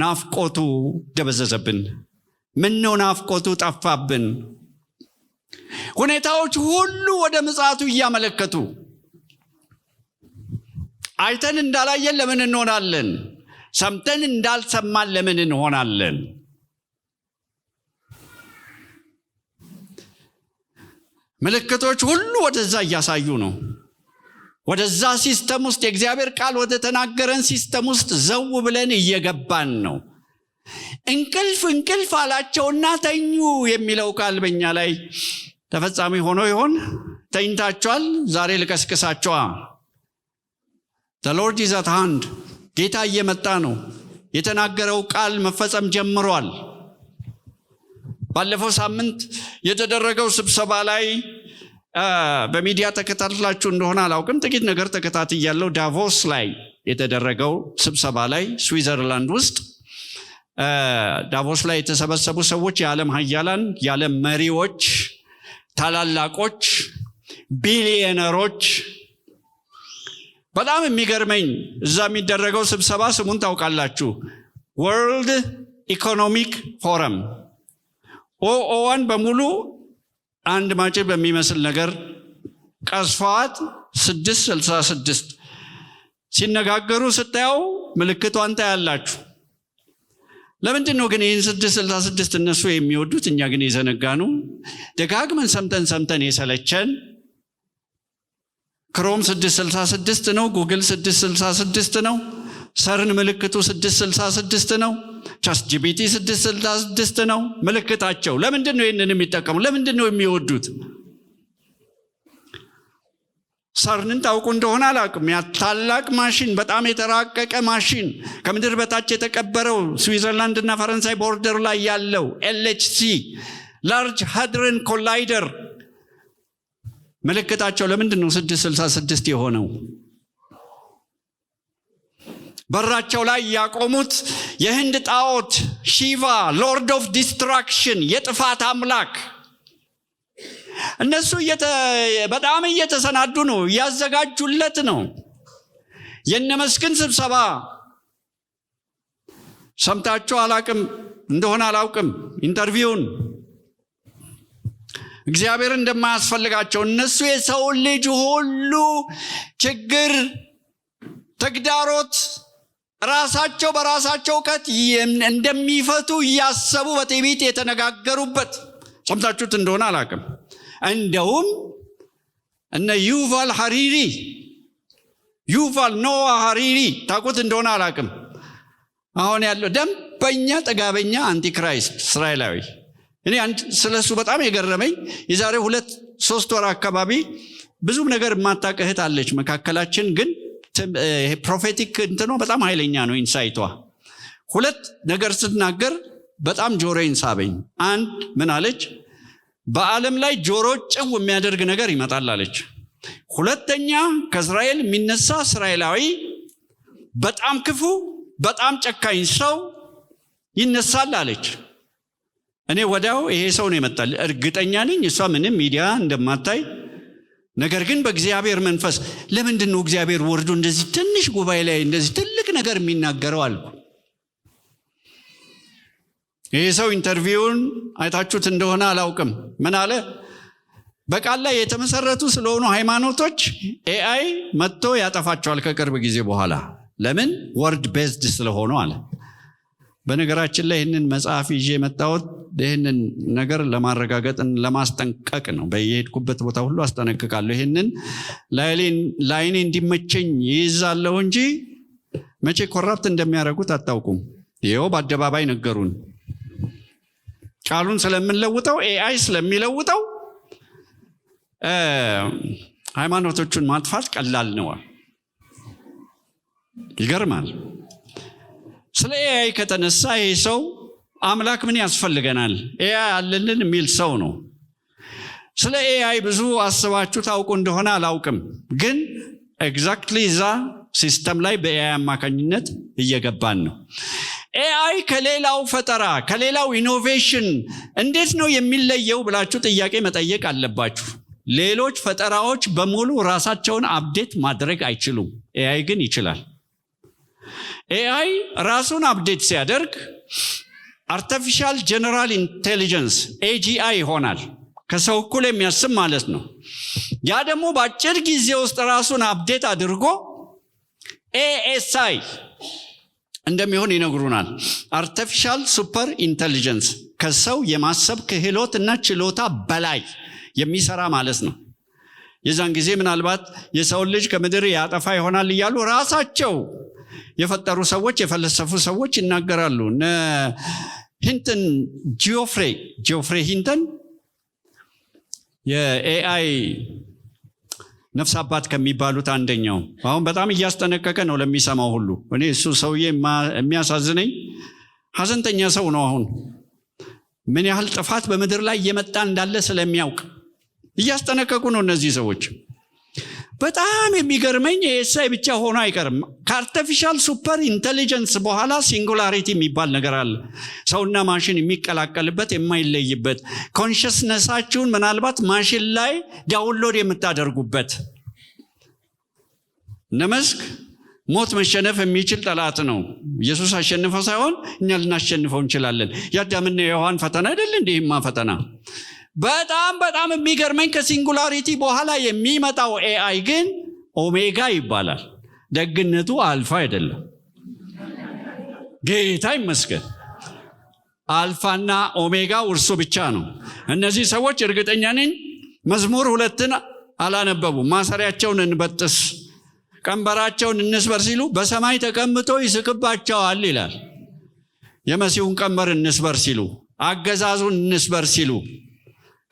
ናፍቆቱ ደበዘዘብን? ምነው ናፍቆቱ ጠፋብን? ሁኔታዎች ሁሉ ወደ ምጽአቱ እያመለከቱ አይተን እንዳላየን ለምን እንሆናለን? ሰምተን እንዳልሰማን ለምን እንሆናለን? ምልክቶች ሁሉ ወደዛ እያሳዩ ነው። ወደዛ ሲስተም ውስጥ የእግዚአብሔር ቃል ወደ ተናገረን ሲስተም ውስጥ ዘው ብለን እየገባን ነው። እንቅልፍ አላቸውና ተኙ የሚለው ቃል በእኛ ላይ ተፈጻሚ ሆኖ ይሆን? ተኝታችኋል? ዛሬ ልቀስቅሳችኋ። The Lord is at hand። ጌታ እየመጣ ነው። የተናገረው ቃል መፈጸም ጀምሯል። ባለፈው ሳምንት የተደረገው ስብሰባ ላይ በሚዲያ ተከታትላችሁ እንደሆነ አላውቅም፣ ጥቂት ነገር ተከታትያለሁ። ዳቮስ ላይ የተደረገው ስብሰባ ላይ ስዊዘርላንድ ውስጥ ዳቮስ ላይ የተሰበሰቡ ሰዎች የዓለም ሀያላን፣ የዓለም መሪዎች፣ ታላላቆች፣ ቢሊዮነሮች። በጣም የሚገርመኝ እዛ የሚደረገው ስብሰባ ስሙን ታውቃላችሁ? ወርልድ ኢኮኖሚክ ፎረም። ኦኦዋን በሙሉ አንድ ማጭድ በሚመስል ነገር ቀስፋት 666 ሲነጋገሩ ስታየው ምልክቷን ታያላችሁ። ለምንድን ነው ግን ይህን 666 እነሱ የሚወዱት እኛ ግን የዘነጋኑ? ደጋግመን ሰምተን የሰለቸን። ክሮም 666 ነው፣ ጉግል 666 ነው፣ ሰርን ምልክቱ 666 ነው፣ ቻትጂፒቲ 666 ነው ምልክታቸው። ለምንድን ነው ይህንን የሚጠቀሙ? ለምንድን ነው የሚወዱት? ሰርን ታውቁ እንደሆነ አላውቅም። ያ ታላቅ ማሽን፣ በጣም የተራቀቀ ማሽን፣ ከምድር በታች የተቀበረው ስዊዘርላንድ እና ፈረንሳይ ቦርደር ላይ ያለው LHC ላርጅ ሃድረን ኮላይደር ምልክታቸው ለምንድን ነው 666 የሆነው? በራቸው ላይ ያቆሙት የህንድ ጣዖት ሺቫ፣ ሎርድ ኦፍ ዲስትራክሽን፣ የጥፋት አምላክ። እነሱ በጣም እየተሰናዱ ነው፣ እያዘጋጁለት ነው። የነመስክን ስብሰባ ሰምታችሁ አላቅም እንደሆነ አላውቅም። ኢንተርቪውን እግዚአብሔር እንደማያስፈልጋቸው እነሱ የሰው ልጅ ሁሉ ችግር፣ ተግዳሮት ራሳቸው በራሳቸው እውቀት እንደሚፈቱ እያሰቡ በትዕቢት የተነጋገሩበት ሰምታችሁት እንደሆነ አላውቅም። እንደውም እነ ዩቫል ኖዋ ሀሪሪ ታውቁት እንደሆነ አላውቅም። አሁን ያለው ደንበኛ ጠጋበኛ አንቲክራይስት እስራኤላዊ። እኔ ስለሱ በጣም የገረመኝ የዛሬ 2-3 ወር አካባቢ ብዙም ነገር የማታውቅ እህት አለች መካከላችን፣ ግን ፕሮፌቲክ እንትኖ በጣም ኃይለኛ ነው ኢንሳይቷ። 2 ነገር ስትናገር በጣም ጆሮዬን ሳበኝ። አንድ ምን አለች? በዓለም ላይ ጆሮ ጭው የሚያደርግ ነገር ይመጣል አለች። 2ኛ ከእስራኤል የሚነሳ እስራኤላዊ በጣም ክፉ፣ በጣም ጨካኝ ሰው ይነሳል አለች። እኔ ወዲያው ይሄ ሰው ነው ይመጣል እርግጠኛ ነኝ። እሷ ምንም ሚዲያ እንደማታይ ነገር ግን በእግዚአብሔር መንፈስ ለምንድን ነው እግዚአብሔር ወርዶ እንደዚህ ትንሽ ጉባኤ ላይ እንደዚህ ትልቅ ነገር የሚናገረው አልኩ። ይሄ ሰው ኢንተርቪውን አይታችሁት እንደሆነ አላውቅም። ምን አለ? በቃል ላይ የተመሰረቱ ስለሆኑ ሃይማኖቶች AI መጥቶ ያጠፋቸዋል ከቅርብ ጊዜ በኋላ። ለምን? ወርድ ቤዝድ ስለሆኑ አለ። በነገራችን ላይ ይህንን መጽሐፍ ይዤ የመጣሁት ይህንን ነገር ለማረጋገጥ ለማስጠንቀቅ ነው። በየሄድኩበት ቦታ ሁሉ አስጠነቅቃለሁ። ይህንን ላይኔ እንዲመቸኝ ይይዛለሁ እንጂ መቼ ኮራፕት እንደሚያደርጉት አታውቁም። ይኸው በአደባባይ ነገሩን። ቃሉን ስለምንለውጠው AI ስለሚለውጠው ሃይማኖቶቹን ማጥፋት ቀላል ነው። ይገርማል። ስለ AI ከተነሳ ይሄ ሰው አምላክ ምን ያስፈልገናል AI አለልን የሚል ሰው ነው። ስለ AI ብዙ አስባችሁ ታውቁ እንደሆነ አላውቅም፣ ግን ኤግዛክትሊ እዛ ሲስተም ላይ በAI አማካኝነት እየገባን ነው። AI ከሌላው ፈጠራ ከሌላው ኢኖቬሽን እንዴት ነው የሚለየው ብላችሁ ጥያቄ መጠየቅ አለባችሁ። ሌሎች ፈጠራዎች በሙሉ ራሳቸውን አፕዴት ማድረግ አይችሉም። AI ግን ይችላል። ኤአይ ራሱን አፕዴት ሲያደርግ አርቲፊሻል ጀነራል ኢንቴሊጀንስ AGI ይሆናል። ከሰው እኩል የሚያስብ ማለት ነው። ያ ደግሞ በአጭር ጊዜ ውስጥ ራሱን አፕዴት አድርጎ ASI እንደሚሆን ይነግሩናል። አርቲፊሻል ሱፐር ኢንቴሊጀንስ ከሰው የማሰብ ክህሎትና ችሎታ በላይ የሚሰራ ማለት ነው። የዛን ጊዜ ምናልባት የሰውን ልጅ ከምድር ያጠፋ ይሆናል እያሉ ራሳቸው የፈጠሩ ሰዎች የፈለሰፉ ሰዎች ይናገራሉ። ሂንተን ጂኦፍሬ ሂንተን የኤአይ ነፍስ አባት ከሚባሉት አንደኛው አሁን በጣም እያስጠነቀቀ ነው ለሚሰማው ሁሉ። እኔ እሱ ሰውዬ የሚያሳዝነኝ ሀዘንተኛ ሰው ነው። አሁን ምን ያህል ጥፋት በምድር ላይ እየመጣ እንዳለ ስለሚያውቅ እያስጠነቀቁ ነው እነዚህ ሰዎች። በጣም የሚገርመኝ ኤአይ ብቻ ሆኖ አይቀርም። ከአርቲፊሻል ሱፐር ኢንቴሊጀንስ በኋላ ሲንጉላሪቲ የሚባል ነገር አለ። ሰውና ማሽን የሚቀላቀልበት የማይለይበት፣ ኮንሽስነሳችሁን ምናልባት ማሽን ላይ ዳውንሎድ የምታደርጉበት። እነመስክ ሞት መሸነፍ የሚችል ጠላት ነው። ኢየሱስ አሸንፈው ሳይሆን እኛ ልናሸንፈው እንችላለን። የአዳምና የሔዋን ፈተና አይደል እንዲህማ ፈተና። በጣም የሚገርመኝ ከሲንጉላሪቲ በኋላ የሚመጣው ኤአይ ግን ኦሜጋ ይባላል። ደግነቱ አልፋ አይደለም። ጌታ ይመስገን። አልፋና ኦሜጋ እርሱ ብቻ ነው። እነዚህ ሰዎች እርግጠኛ ነኝ መዝሙር 2ን አላነበቡም። ማሰሪያቸውን እንበጥስ ቀንበራቸውን እንስበር ሲሉ በሰማይ ተቀምጦ ይስቅባቸዋል ይላል። የመሲሁን ቀንበር እንስበር ሲሉ፣ አገዛዙን እንስበር ሲሉ፣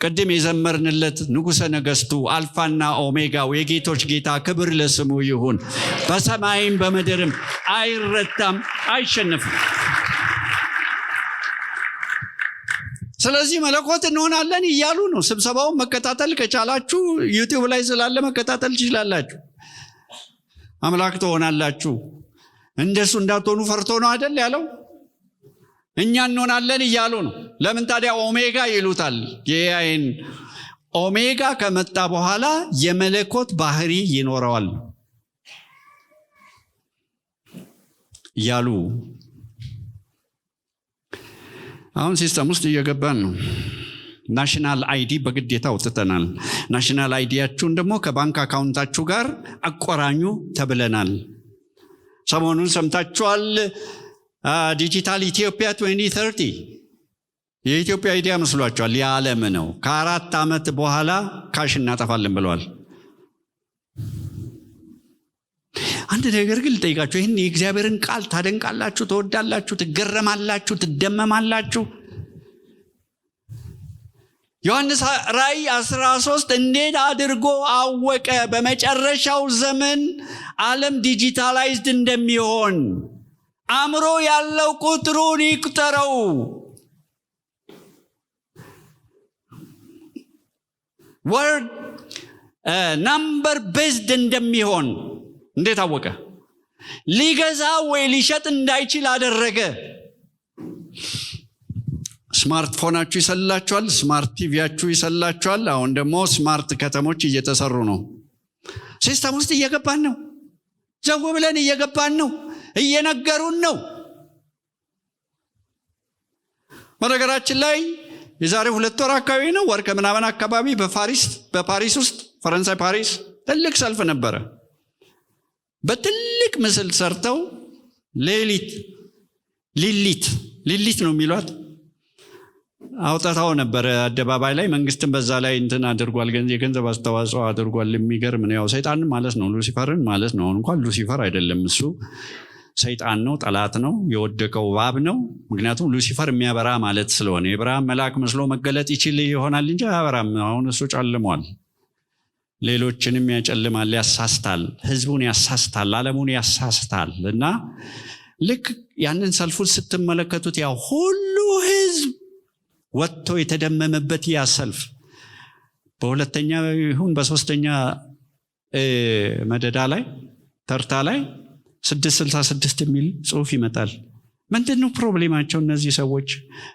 ቅድም የዘመርንለት ንጉሠ ነገሥቱ አልፋና ኦሜጋው የጌቶች ጌታ ክብር ለስሙ ይሁን። በሰማይም በምድርም አይረታም፣ አይሸነፍም። ስለዚህ መለኮት እንሆናለን እያሉ ነው። ስብሰባውን መከታተል ከቻላችሁ ዩቲዩብ ላይ ስላለ መከታተል ትችላላችሁ። አምላክ ትሆናላችሁ። እንደሱ እንዳትሆኑ ፈርቶ ነው አይደል ያለው? እኛ እንሆናለን እያሉ ነው። ለምን ታዲያ ኦሜጋ ይሉታል? የኤአይን ኦሜጋ ከመጣ በኋላ የመለኮት ባህሪ ይኖረዋል እያሉ አሁን ሲስተም ውስጥ እየገባን ነው። ናሽናል አይዲ በግዴታ አውጥተናል። ናሽናል አይዲያችሁን ደግሞ ከባንክ አካውንታችሁ ጋር አቆራኙ ተብለናል። ሰሞኑን ሰምታችኋል። ዲጂታል ኢትዮጵያ 2030 የኢትዮጵያ አይዲያ መስሏቸዋል። የዓለም ነው። ከ4 ዓመት በኋላ ካሽ እናጠፋለን ብለዋል። አንድ ነገር ግን ልጠይቃችሁ። ይህን የእግዚአብሔርን ቃል ታደንቃላችሁ፣ ትወዳላችሁ፣ ትገረማላችሁ፣ ትደመማላችሁ። ዮሐንስ ራእይ 13 እንዴት አድርጎ አወቀ በመጨረሻው ዘመን ዓለም ዲጂታላይዝድ እንደሚሆን? አእምሮ ያለው ቁጥሩን ይቁጠረው። ወርድ ናምበር ቤዝድ እንደሚሆን እንዴት አወቀ? ሊገዛ ወይ ሊሸጥ እንዳይችል አደረገ። ስማርትፎናችሁ ይሰላችኋል፣ ስማርት ቲቪያችሁ ይሰላችኋል። አሁን ደግሞ ስማርት ከተሞች እየተሰሩ ነው። ሲስተም ውስጥ እየገባን ነው። ዘው ብለን እየገባን ነው። እየነገሩን ነው። በነገራችን ላይ የዛሬ 2 ወር አካባቢ ነው ወር ከምናምን አካባቢ በፓሪስ ውስጥ ፈረንሳይ ፓሪስ ትልቅ ሰልፍ ነበረ። በትልቅ ምስል ሰርተው ሊሊት ነው የሚሏት አውጣታው ነበረ አደባባይ ላይ። መንግስትን በዛ ላይ እንትን አድርጓል፣ የገንዘብ አስተዋጽኦ አድርጓል። የሚገርም ነው። ያው ሰይጣን ማለት ነው፣ ሉሲፈርን ማለት ነው። እንኳን ሉሲፈር አይደለም፣ እሱ ሰይጣን ነው፣ ጠላት ነው፣ የወደቀው እባብ ነው። ምክንያቱም ሉሲፈር የሚያበራ ማለት ስለሆነ የብርሃን መልአክ መስሎ መገለጥ ይችል ይሆናል እንጂ አያበራም። አሁን እሱ ጨልሟል፣ ሌሎችንም ያጨልማል፣ ያሳስታል፣ ህዝቡን ያሳስታል፣ ዓለሙን ያሳስታል። እና ልክ ያንን ሰልፉን ስትመለከቱት ያው ሁሉ ህዝብ ወጥቶ የተደመመበት ያ ሰልፍ በሁለተኛ ይሁን በሶስተኛ መደዳ ላይ ተርታ ላይ 666 የሚል ጽሑፍ ይመጣል። ምንድነው ፕሮብሌማቸው? እነዚህ ሰዎች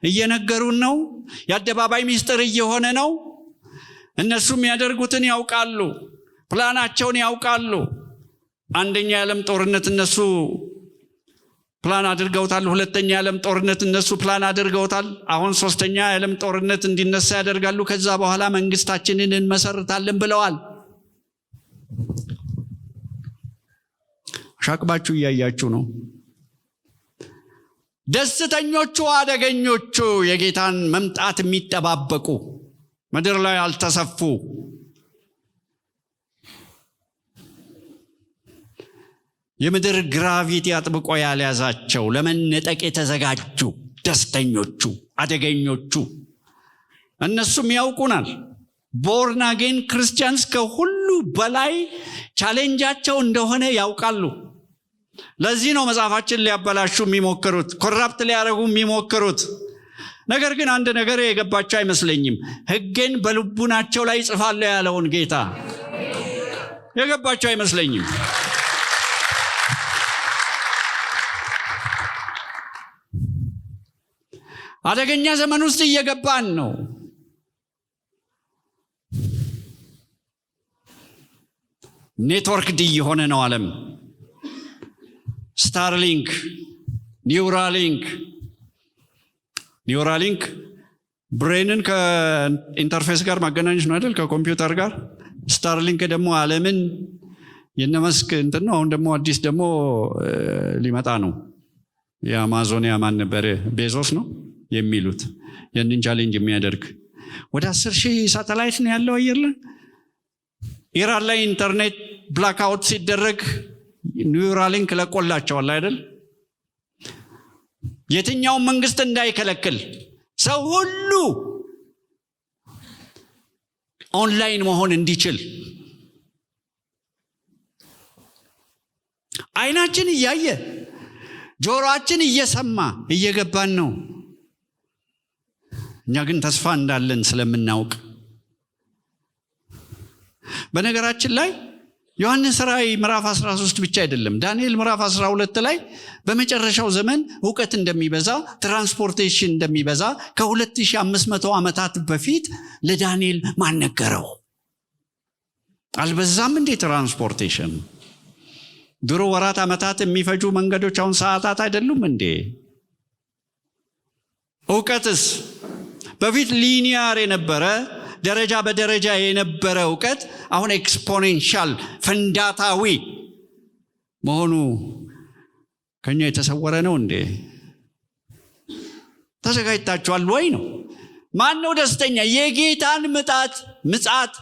እየነገሩን ነው። የአደባባይ ሚስጥር እየሆነ ነው። እነሱ የሚያደርጉትን ያውቃሉ፣ ፕላናቸውን ያውቃሉ። አንደኛ የዓለም ጦርነት እነሱ ፕላን አድርገውታል። ሁለተኛ የዓለም ጦርነት እነሱ ፕላን አድርገውታል። አሁን ሶስተኛ የዓለም ጦርነት እንዲነሳ ያደርጋሉ። ከዛ በኋላ መንግስታችንን እንመሰርታለን ብለዋል። ሻቅባችሁ እያያችሁ ነው። ደስተኞቹ አደገኞቹ የጌታን መምጣት የሚጠባበቁ ምድር ላይ አልተሰፉ፣ የምድር ግራቪቲ አጥብቆ ያልያዛቸው ለመነጠቅ የተዘጋጁ ደስተኞቹ አደገኞቹ እነሱም ያውቁናል። ቦርን አጌን ክርስቲያንስ ከሁሉ በላይ ቻሌንጃቸው እንደሆነ ያውቃሉ። ለዚህ ነው መጽሐፋችን ሊያበላሹ የሚሞክሩት፣ ኮራፕት ሊያደርጉ የሚሞክሩት። ነገር ግን አንድ ነገር የገባቸው አይመስለኝም። ሕጌን በልቡናቸው ላይ ጽፋለሁ ያለውን ጌታ የገባቸው አይመስለኝም። አደገኛ ዘመን ውስጥ እየገባን ነው። ኔትወርክ ዲ የሆነ ነው ዓለም። ስታርሊንክ፣ ኒውራሊንክ ብሬንን ከኢንተርፌስ ጋር ማገናኘት ነው አይደል? ከኮምፒውተር ጋር። ስታርሊንክ ደግሞ ዓለምን የነመስክ እንትን ነው። አሁን ደግሞ አዲስ ደግሞ ሊመጣ ነው። የአማዞን ያማን ነበር ቤዞስ ነው የሚሉት ያንን ቻሌንጅ የሚያደርግ ወደ 10,000 ሳተላይት ነው ያለው አየር ላይ። ኢራን ላይ ኢንተርኔት ብላክአውት ሲደረግ ኒውራሊንክ ለቆላቸዋል አይደል? የትኛውን መንግስት እንዳይከለክል ሰው ሁሉ ኦንላይን መሆን እንዲችል አይናችን እያየ ጆሮአችን እየሰማ እየገባን ነው። እኛ ግን ተስፋ እንዳለን ስለምናውቅ። በነገራችን ላይ ዮሐንስ ራእይ ምዕራፍ 13 ብቻ አይደለም፣ ዳንኤል ምዕራፍ 12 ላይ በመጨረሻው ዘመን እውቀት እንደሚበዛ፣ ትራንስፖርቴሽን እንደሚበዛ ከ2500 ዓመታት በፊት ለዳንኤል ማን ነገረው? አልበዛም እንዴ ትራንስፖርቴሽን? ድሮ ወራት ዓመታት የሚፈጁ መንገዶች አሁን ሰዓታት አይደሉም እንዴ? እውቀትስ በፊት ሊኒያር የነበረ ደረጃ በደረጃ የነበረ እውቀት አሁን ኤክስፖኔንሻል ፈንዳታዊ መሆኑ ከኛ የተሰወረ ነው እንዴ? ተዘጋጅታችኋል ወይ ነው? ማን ነው ደስተኛ? የጌታን ምጽአት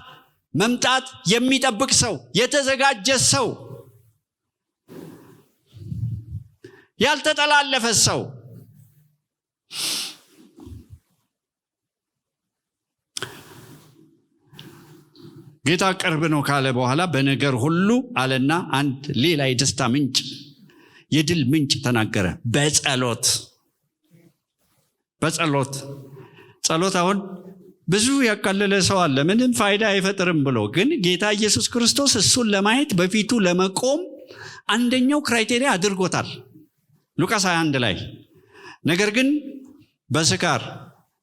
መምጣት የሚጠብቅ ሰው፣ የተዘጋጀ ሰው፣ ያልተጠላለፈ ሰው። ጌታ ቅርብ ነው ካለ በኋላ በነገር ሁሉ አለና አንድ ሌላ የደስታ ምንጭ፣ የድል ምንጭ ተናገረ። ጸሎት አሁን ብዙ ያቃለለ ሰው አለ፣ ምንም ፋይዳ አይፈጥርም ብሎ። ግን ጌታ ኢየሱስ ክርስቶስ እሱን ለማየት በፊቱ ለመቆም አንደኛው ክራይቴሪያ አድርጎታል ሉቃስ 21 ላይ። ነገር ግን በስካር፣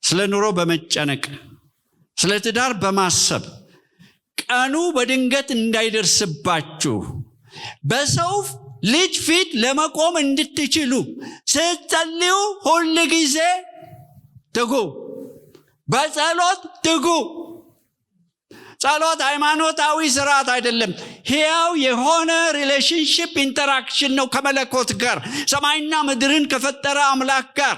ስለ ኑሮ በመጨነቅ፣ ስለ ትዳር በማሰብ ቀኑ በድንገት እንዳይደርስባችሁ በሰው ልጅ ፊት ለመቆም እንድትችሉ ስትጸልዩ ሁል ጊዜ ትጉ፣ በጸሎት ትጉ። ጸሎት ሃይማኖታዊ ስርዓት አይደለም፣ ሕያው የሆነ ሪሌሽንሽፕ ኢንተራክሽን ነው ከመለኮት ጋር፣ ሰማይና ምድርን ከፈጠረ አምላክ ጋር።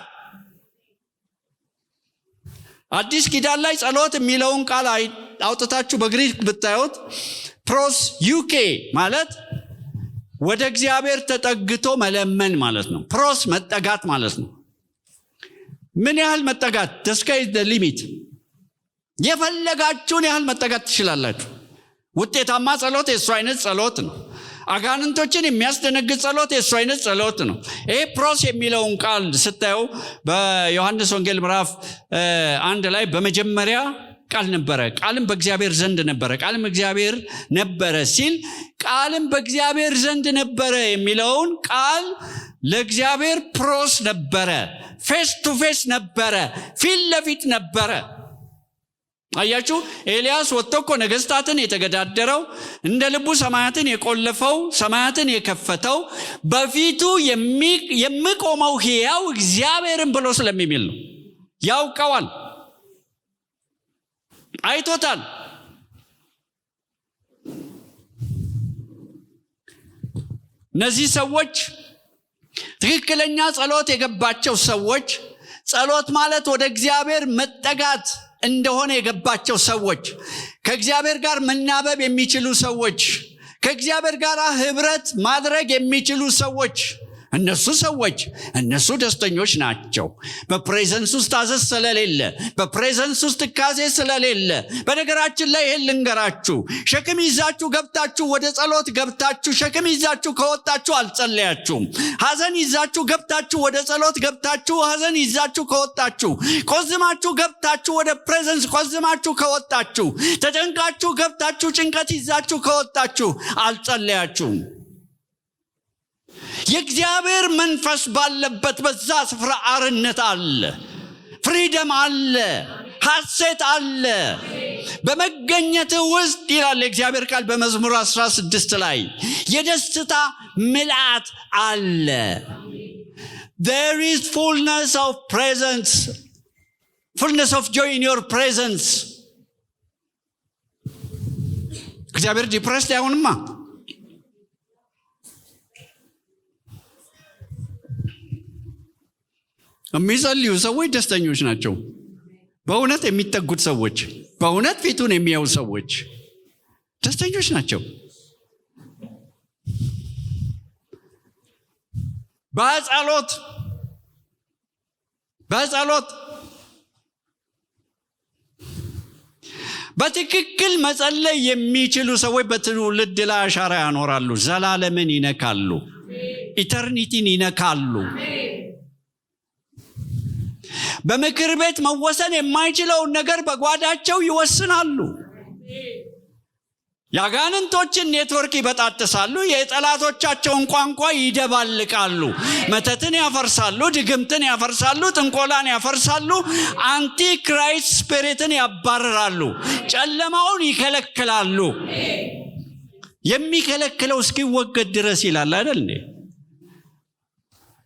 አዲስ ኪዳን ላይ ጸሎት የሚለውን ቃል አውጥታችሁ በግሪክ ብታዩት ፕሮስ ዩኬ ማለት ወደ እግዚአብሔር ተጠግቶ መለመን ማለት ነው። ፕሮስ መጠጋት ማለት ነው። ምን ያህል መጠጋት? the sky is the limit። የፈለጋችሁን ያህል መጠጋት ትችላላችሁ። ውጤታማ ጸሎት የእሱ አይነት ጸሎት ነው። አጋንንቶችን የሚያስደነግጥ ጸሎት የእሱ አይነት ጸሎት ነው። ይሄ ፕሮስ የሚለውን ቃል ስታየው በዮሐንስ ወንጌል ምዕራፍ 1 ላይ በመጀመሪያ ቃል ነበረ፣ ቃልም በእግዚአብሔር ዘንድ ነበረ፣ ቃልም እግዚአብሔር ነበረ ሲል ቃልም በእግዚአብሔር ዘንድ ነበረ የሚለውን ቃል ለእግዚአብሔር ፕሮስ ነበረ፣ ፌስ ቱ ፌስ ነበረ፣ ፊት ለፊት ነበረ። አያችሁ ኤልያስ ወጥቶ እኮ ነገስታትን የተገዳደረው እንደ ልቡ ሰማያትን የቆለፈው ሰማያትን የከፈተው በፊቱ የሚቆመው ሕያው እግዚአብሔርን ብሎ ስለሚል ነው። ያውቀዋል፣ አይቶታል። እነዚህ ሰዎች ትክክለኛ ጸሎት የገባቸው ሰዎች፣ ጸሎት ማለት ወደ እግዚአብሔር መጠጋት እንደሆነ የገባቸው ሰዎች፣ ከእግዚአብሔር ጋር መናበብ የሚችሉ ሰዎች፣ ከእግዚአብሔር ጋር ህብረት ማድረግ የሚችሉ ሰዎች፣ እነሱ ደስተኞች ናቸው። በፕሬዘንስ ውስጥ አዘዝ ስለሌለ፣ በፕሬዘንስ ውስጥ ትካዜ ስለሌለ። በነገራችን ላይ ይሄን ልንገራችሁ፣ ሸክም ይዛችሁ ገብታችሁ ወደ ጸሎት ገብታችሁ ሸክም ይዛችሁ ከወጣችሁ አልጸለያችሁም። ሐዘን ይዛችሁ ገብታችሁ ወደ ጸሎት ገብታችሁ ሐዘን ይዛችሁ ከወጣችሁ፣ ቆዝማችሁ ገብታችሁ ወደ ፕሬዘንስ ቆዝማችሁ ከወጣችሁ፣ ተጨንቃችሁ ገብታችሁ ጭንቀት ይዛችሁ ከወጣችሁ አልጸለያችሁም። የእግዚአብሔር መንፈስ ባለበት በዛ ስፍራ አርነት አለ፣ ፍሪደም አለ፣ ሐሴት አለ። በመገኘት ውስጥ ይላል የእግዚአብሔር ቃል በመዝሙር 16 ላይ የደስታ ምልአት አለ። There is fullness of presence, fullness of joy in your presence. እግዚአብሔር ዲፕረስድ አይሆንማ። የሚጸልዩ ሰዎች ደስተኞች ናቸው። በእውነት የሚጠጉት ሰዎች፣ በእውነት ፊቱን የሚያዩ ሰዎች ደስተኞች ናቸው። በጸሎት በትክክል መጸለይ የሚችሉ ሰዎች በትውልድ ላይ አሻራ ያኖራሉ። ዘላለምን ይነካሉ፣ ኢተርኒቲን ይነካሉ። በምክር ቤት መወሰን የማይችለውን ነገር በጓዳቸው ይወስናሉ። ያጋንንቶችን ኔትወርክ ይበጣጥሳሉ፣ የጠላቶቻቸውን ቋንቋ ይደባልቃሉ፣ መተትን ያፈርሳሉ፣ ድግምትን ያፈርሳሉ፣ ጥንቆላን ያፈርሳሉ፣ አንቲክራይስት ስፒሪትን ያባርራሉ፣ ጨለማውን ይከለክላሉ። የሚከለክለው እስኪወገድ ድረስ ይላል አይደል እንዴ?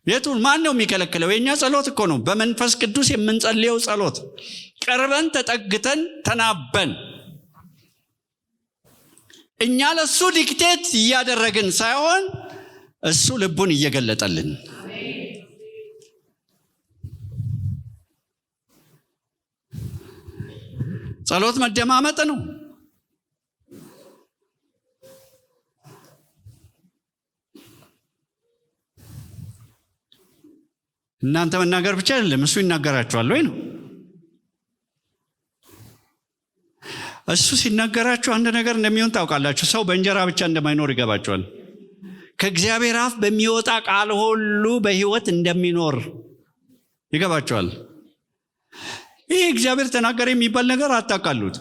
የቱን ማን ነው የሚከለክለው? የኛ ጸሎት እኮ ነው። በመንፈስ ቅዱስ የምንጸልየው ጸሎት፣ ቀርበን ተጠግተን ተናበን እኛ ለሱ ዲክቴት እያደረግን ሳይሆን እሱ ልቡን እየገለጠልን። ጸሎት መደማመጥ ነው። እናንተ መናገር ብቻ አይደለም፣ እሱ ይናገራችኋል ወይ ነው። እሱ ሲናገራችሁ አንድ ነገር እንደሚሆን ታውቃላችሁ። ሰው በእንጀራ ብቻ እንደማይኖር ይገባችኋል። ከእግዚአብሔር አፍ በሚወጣ ቃል ሁሉ በሕይወት እንደሚኖር ይገባችኋል። ይህ እግዚአብሔር ተናገረ የሚባል ነገር አታውቃሉት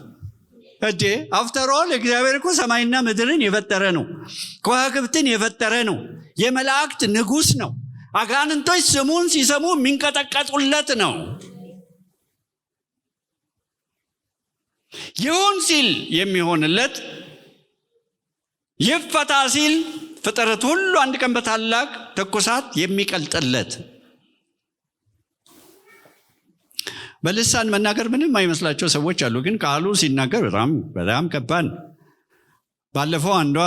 እንዴ? አፍተር ኦል እግዚአብሔር እኮ ሰማይና ምድርን የፈጠረ ነው፣ ከዋክብትን የፈጠረ ነው፣ የመላእክት ንጉሥ ነው። አጋንንቶች ስሙን ሲሰሙ የሚንቀጠቀጡለት ነው። ይሁን ሲል የሚሆንለት፣ ይፈታ ሲል ፍጥረት ሁሉ አንድ ቀን በታላቅ ትኩሳት የሚቀልጥለት። በልሳን መናገር ምንም አይመስላቸው ሰዎች አሉ፣ ግን ቃሉ ሲናገር በጣም ከባድ። ባለፈው አንዷ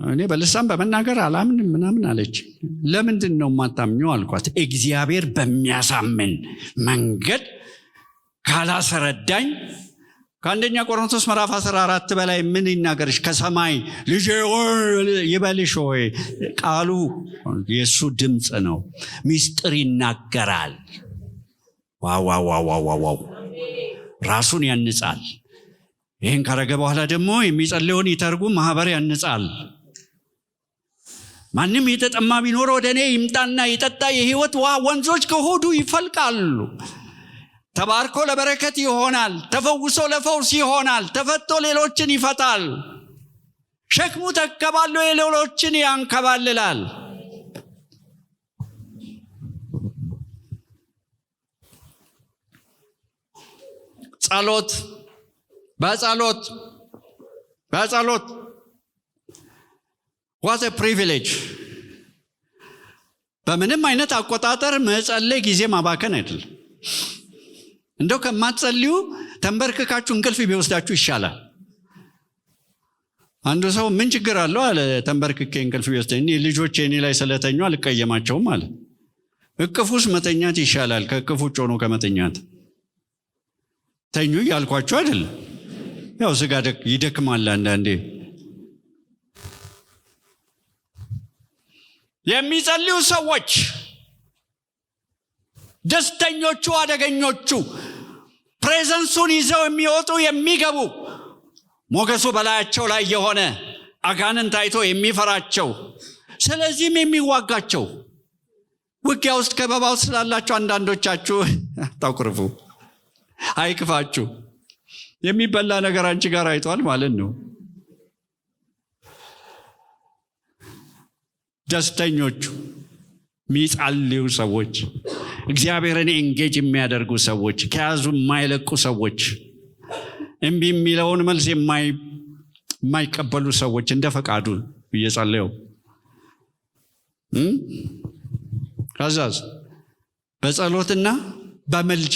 እኔ በልሳን በመናገር አላምንም ምናምን አለች። ለምንድን ነው የማታምኘው አልኳት። እግዚአብሔር በሚያሳምን መንገድ ካላስረዳኝ ከአንደኛ ቆሮንቶስ ምዕራፍ 14 በላይ ምን ይናገርሽ? ከሰማይ ልጄ ይበልሽ ሆይ። ቃሉ የእሱ ድምፅ ነው፣ ሚስጥር ይናገራል። ዋው ራሱን ያንጻል። ይህን ካረገ በኋላ ደግሞ የሚጸልየውን ይተርጉም ማህበር ያንጻል። ማንም የተጠማ ቢኖር ወደ እኔ ይምጣና ይጠጣ፣ የሕይወት ውሃ ወንዞች ከሆዱ ይፈልቃሉ። ተባርኮ ለበረከት ይሆናል፣ ተፈውሶ ለፈውስ ይሆናል፣ ተፈቶ ሌሎችን ይፈታል። ሸክሙ ተከባሎ የሌሎችን ያንከባልላል። ጸሎት በጸሎት what a privilege። በምንም አይነት አቆጣጠር መጸለይ ጊዜ ማባከን አይደለም። እንደው ከማትጸልዩ ተንበርክካችሁ እንቅልፍ ቢወስዳችሁ ይሻላል። አንዱ ሰው ምን ችግር አለው አለ፣ ተንበርክኬ እንቅልፍ ቢወስደኝ ልጆቼ እኔ ላይ ስለተኙ አልቀየማቸውም አለ። እቅፉስ መተኛት ይሻላል ከእቅፉ ውጭ ሆኖ ከመተኛት። ተኙ ያልኳችሁ አይደለም፣ ያው ስጋ ይደክማል አንዳንዴ። የሚጸልዩ ሰዎች ደስተኞቹ፣ አደገኞቹ፣ ፕሬዘንሱን ይዘው የሚወጡ የሚገቡ፣ ሞገሱ በላያቸው ላይ የሆነ አጋንንት አይቶ የሚፈራቸው፣ ስለዚህም የሚዋጋቸው። ውጊያ ውስጥ ከበባ ውስጥ ስላላችሁ አንዳንዶቻችሁ ታቁርፉ፣ አይክፋችሁ። የሚበላ ነገር አንቺ ጋር አይቷል ማለት ነው። ደስተኞቹ የሚጸልዩ ሰዎች፣ እግዚአብሔርን ኤንጌጅ የሚያደርጉ ሰዎች፣ ከያዙ የማይለቁ ሰዎች፣ እምቢ የሚለውን መልስ የማይቀበሉ ሰዎች፣ እንደ ፈቃዱ እየጸለዩ ከዛስ በጸሎትና በምልጃ።